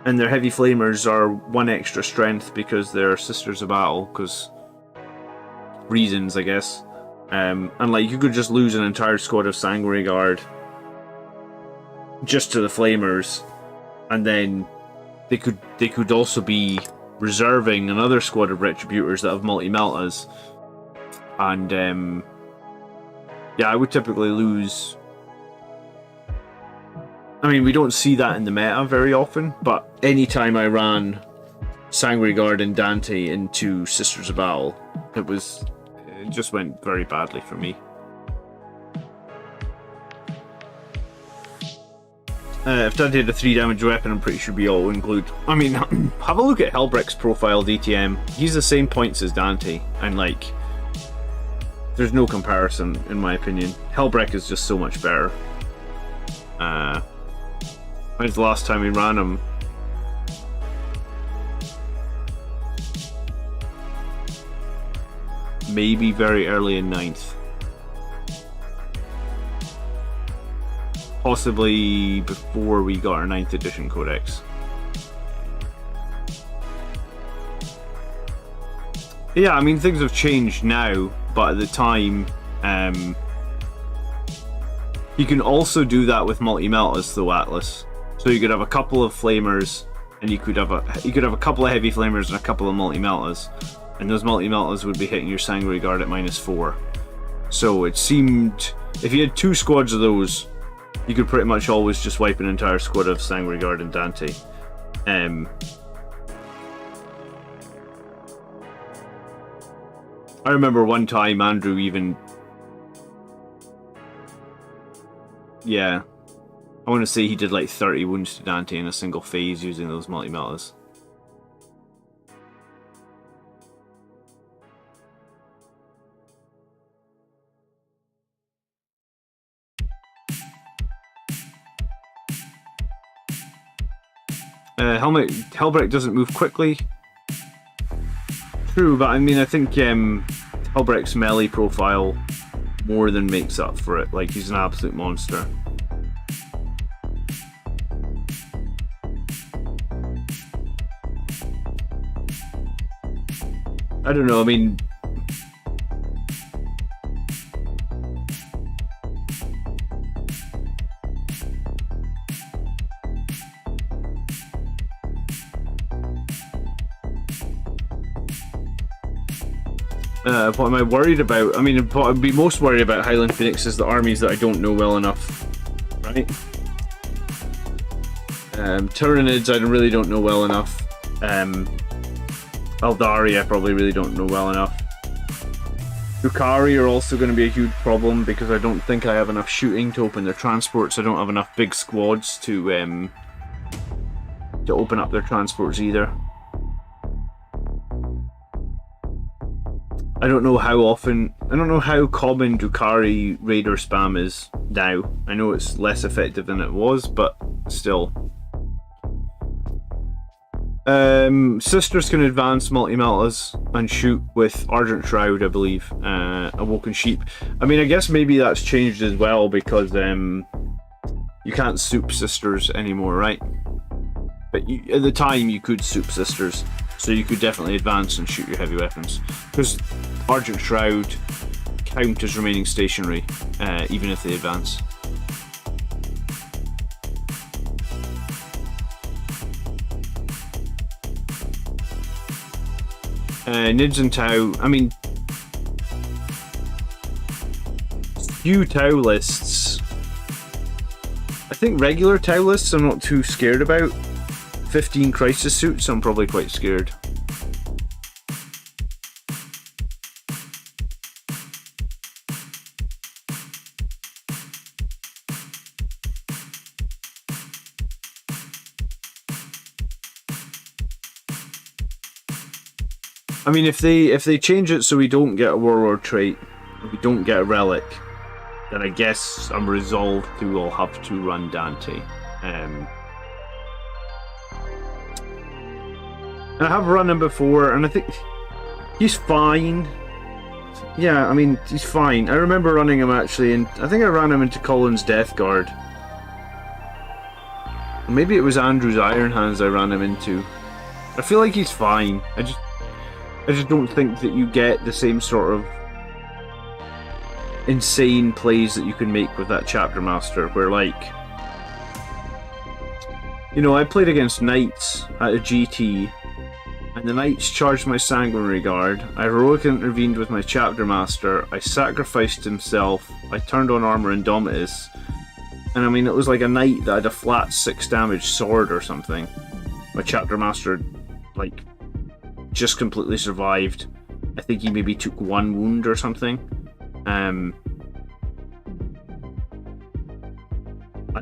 and their heavy flamers are 1 extra strength because they're Sisters of Battle, because reasons, I guess. And like, you could just lose an entire squad of Sanguinary Guard just to the flamers, and then they could also be reserving another squad of Retributors that have multi-meltas, and yeah, I would typically lose. I mean, we don't see that in the meta very often, but anytime I ran Sanguinary Guard and Dante into Sisters of Battle, it just went very badly for me. If Dante had a 3 damage weapon, I'm pretty sure we all include. I mean, have a look at Helbrecht's profile DTM. He's the same points as Dante, and like, there's no comparison in my opinion. Helbrecht is just so much better. When's the last time we ran him? Maybe very early in 9th. Possibly before we got our 9th edition codex. Yeah, I mean, things have changed now, but at the time, you can also do that with multi-meltas though, Atlas. So you could have a couple of flamers, and you could have a couple of heavy flamers and a couple of multi-meltas, and those multi-meltas would be hitting your Sanguinary Guard at -4. So it seemed, if you had 2 squads of those, you could pretty much always just wipe an entire squad of Sanguinary Guard and Dante. I remember one time Andrew even... Yeah. I want to say he did like 30 wounds to Dante in a single phase using those multi-meltas. Helbrecht doesn't move quickly. True, but I mean, I think Helbrecht's melee profile more than makes up for it. Like, he's an absolute monster. I don't know, I mean... what am I worried about? I mean, what I'd be most worried about Highland Phoenix is the armies that I don't know well enough, right? Tyranids I really don't know well enough. Eldari I probably really don't know well enough. Drukhari are also going to be a huge problem because I don't think I have enough shooting to open their transports. I don't have enough big squads to open up their transports either. I don't know how common Drukhari raider spam is now. I know it's less effective than it was, but still. Sisters can advance multi-meltas and shoot with Ardent Shroud, I believe. Awoken Sheep. I mean, I guess maybe that's changed as well because you can't soup sisters anymore, right? But at the time you could soup sisters, so you could definitely advance and shoot your heavy weapons. Because Argent Shroud count as remaining stationary, even if they advance. Nids and Tau, I mean, few Tau lists. I think regular Tau lists I'm not too scared about. 15 crisis suits, I'm probably quite scared. I mean, if they change it so we don't get a warlord trait, we don't get a relic, then I guess I'm resolved to I'll have to run Dante. And I have run him before, and I think he's fine. Yeah, I mean, he's fine. I remember running him actually, and I think I ran him into Colin's Death Guard. Maybe it was Andrew's Iron Hands I ran him into. I feel like he's fine. I just don't think that you get the same sort of insane plays that you can make with that Chapter Master, where like, you know, I played against Knights at a GT, and the Knights charged my Sanguinary Guard. I heroically intervened with my Chapter Master. I sacrificed himself. I turned on Armor Indomitus. And I mean, it was like a Knight that had a flat 6 damage sword or something. My Chapter Master, like, just completely survived. I think he maybe took 1 wound or something. And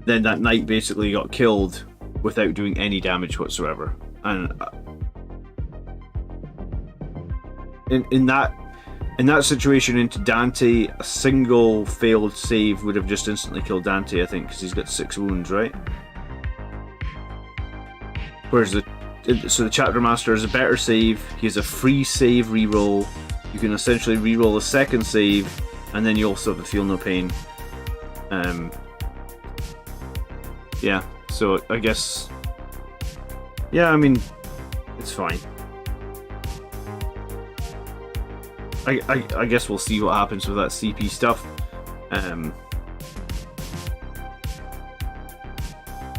then that Knight basically got killed without doing any damage whatsoever. And in that situation into Dante, a single failed save would have just instantly killed Dante, I think, because he's got 6 wounds, right? Whereas the Chapter Master is a better save. He has a free save reroll. You can essentially reroll a second save, and then you also have the Feel No Pain. Yeah, so I guess, yeah, I mean, it's fine. I guess we'll see what happens with that CP stuff.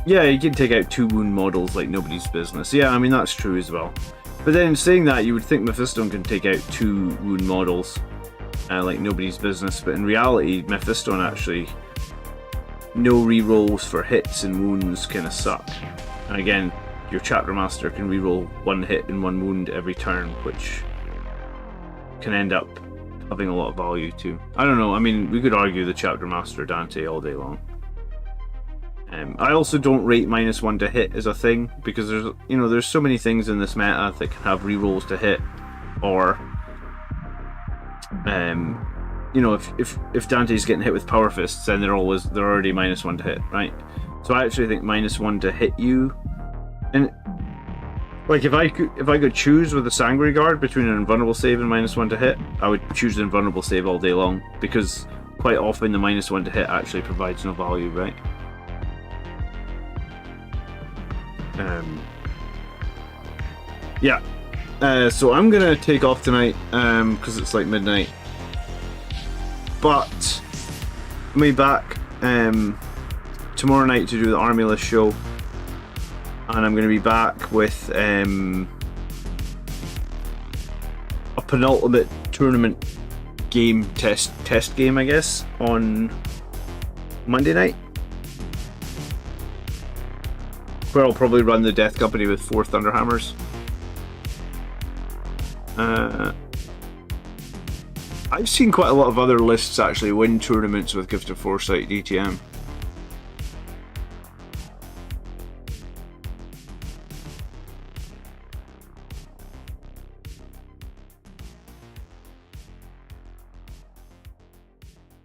Yeah, you can take out 2 wound models like nobody's business. Yeah, I mean, that's true as well. But then saying that, you would think Mephiston can take out 2 wound models like nobody's business, but in reality, Mephiston actually, no rerolls for hits and wounds kind of suck. And again, your Chapter Master can reroll 1 hit and 1 wound every turn, which can end up having a lot of value too. I don't know, I mean, we could argue the Chapter Master Dante all day long. I also don't rate -1 to hit as a thing, because there's so many things in this meta that can have rerolls to hit, or if Dante's getting hit with Power Fists, then they're already -1 to hit, right? So I actually think -1 to hit you, and like if I could choose with a Sanguinary Guard between an invulnerable save and -1 to hit, I would choose the invulnerable save all day long, because quite often the -1 to hit actually provides no value, right? Yeah. So I'm gonna take off tonight because it's like midnight. But I'm gonna be back tomorrow night to do the Army List show, and I'm gonna be back with a penultimate tournament game test game, I guess, on Monday night, where I'll probably run the Death Company with 4 Thunderhammers. I've seen quite a lot of other lists actually win tournaments with Gift of Foresight DTM.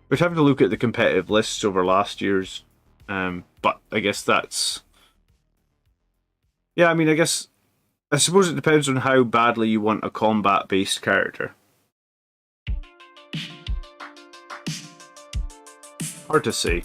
We'd have to look at the competitive lists over last year's, but I guess that's... Yeah, I mean, I suppose it depends on how badly you want a combat-based character. Hard to say.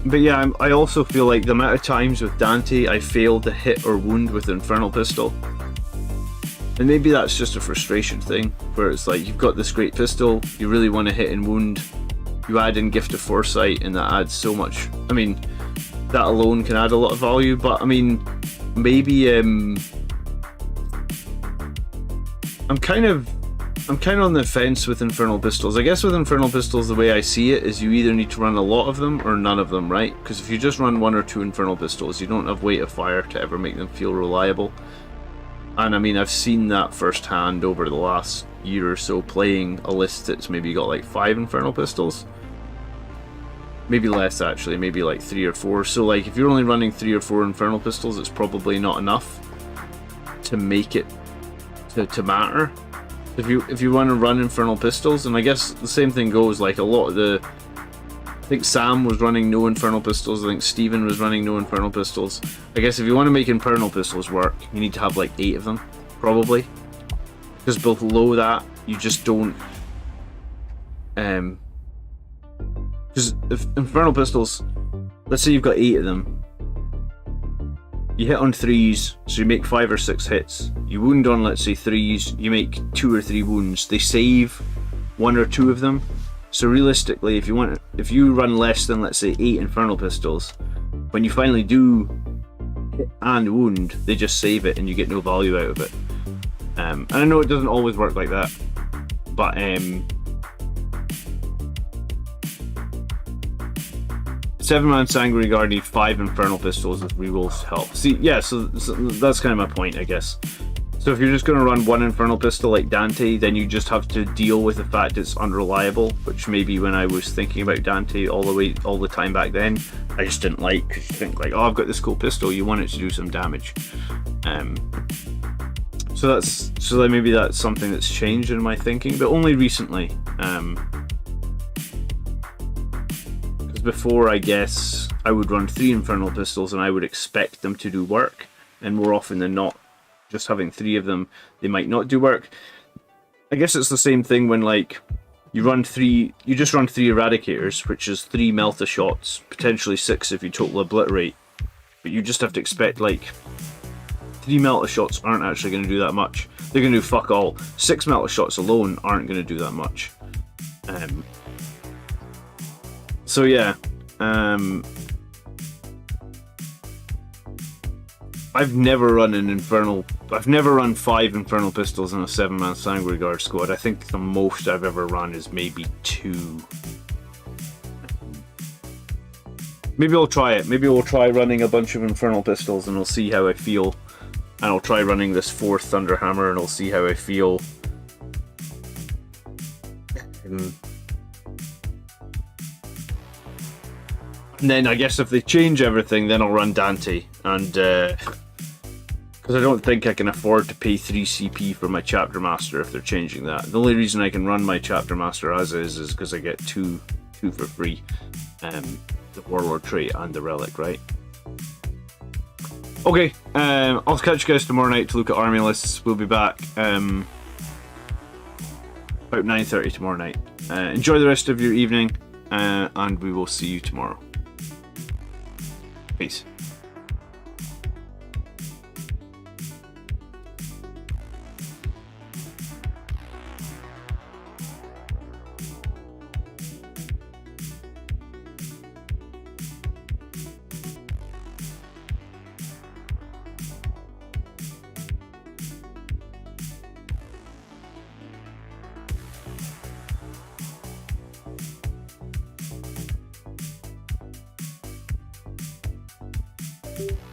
But yeah, I also feel like the amount of times with Dante I failed to hit or wound with Infernal Pistol. And maybe that's just a frustration thing, where it's like you've got this great pistol, you really want to hit and wound, you add in Gift of Foresight and that adds so much. I mean, that alone can add a lot of value, but I mean, maybe I'm kind of on the fence with Infernal Pistols. I guess with Infernal Pistols, the way I see it is you either need to run a lot of them or none of them, right? Because if you just run 1 or 2 Infernal Pistols, you don't have weight of fire to ever make them feel reliable. And I mean, I've seen that firsthand over the last year or so playing a list that's maybe got like 5 Infernal Pistols. Maybe less actually, maybe like 3 or 4. So like if you're only running 3 or 4 Infernal Pistols, it's probably not enough to make it to matter. If you want to run Infernal Pistols, and I guess the same thing goes, like a lot of the... I think Sam was running no Infernal Pistols, I think Steven was running no Infernal Pistols. I guess if you want to make Infernal Pistols work, you need to have like 8 of them, probably. Because below that, you just don't... Because if Infernal Pistols, let's say you've got 8 of them, you hit on 3s, so you make 5 or 6 hits. You wound on, let's say, 3s, you make 2 or 3 wounds. They save 1 or 2 of them. So realistically, if you run less than, let's say, 8 Infernal Pistols, when you finally do hit and wound, they just save it and you get no value out of it. And I know it doesn't always work like that, but 7-man Sanguinary Guard need 5 Infernal Pistols with rerolls to help. See, yeah, so that's kind of my point, I guess. So if you're just going to run 1 Infernal Pistol like Dante, then you just have to deal with the fact it's unreliable, which maybe when I was thinking about Dante all the time back then, I just didn't like, because you think like, oh, I've got this cool pistol, you want it to do some damage. So then maybe that's something that's changed in my thinking, but only recently. Before, I guess, I would run 3 Infernal Pistols and I would expect them to do work, and more often than not, just having 3 of them, they might not do work. I guess it's the same thing when, like, you just run 3 Eradicators, which is 3 Melta shots, potentially 6 if you total obliterate, but you just have to expect, like, 3 Melta shots aren't actually going to do that much. They're going to do fuck all. 6 Melta shots alone aren't going to do that much. So yeah, I've never run 5 Infernal Pistols in a 7-man Sanguinary Guard squad. I think the most I've ever run is maybe 2. Maybe I'll try it. Maybe we'll try running a bunch of Infernal Pistols and we'll see how I feel. And I'll try running this 4th Thunderhammer and I'll see how I feel. And then I guess if they change everything, then I'll run Dante, and because I don't think I can afford to pay 3 CP for my Chapter Master if they're changing that. The only reason I can run my Chapter Master as is because I get two for free, the Warlord trait and the Relic, right? Okay, I'll catch you guys tomorrow night to look at army lists. We'll be back about 9:30 tomorrow night. Enjoy the rest of your evening, and we will see you tomorrow. Peace. you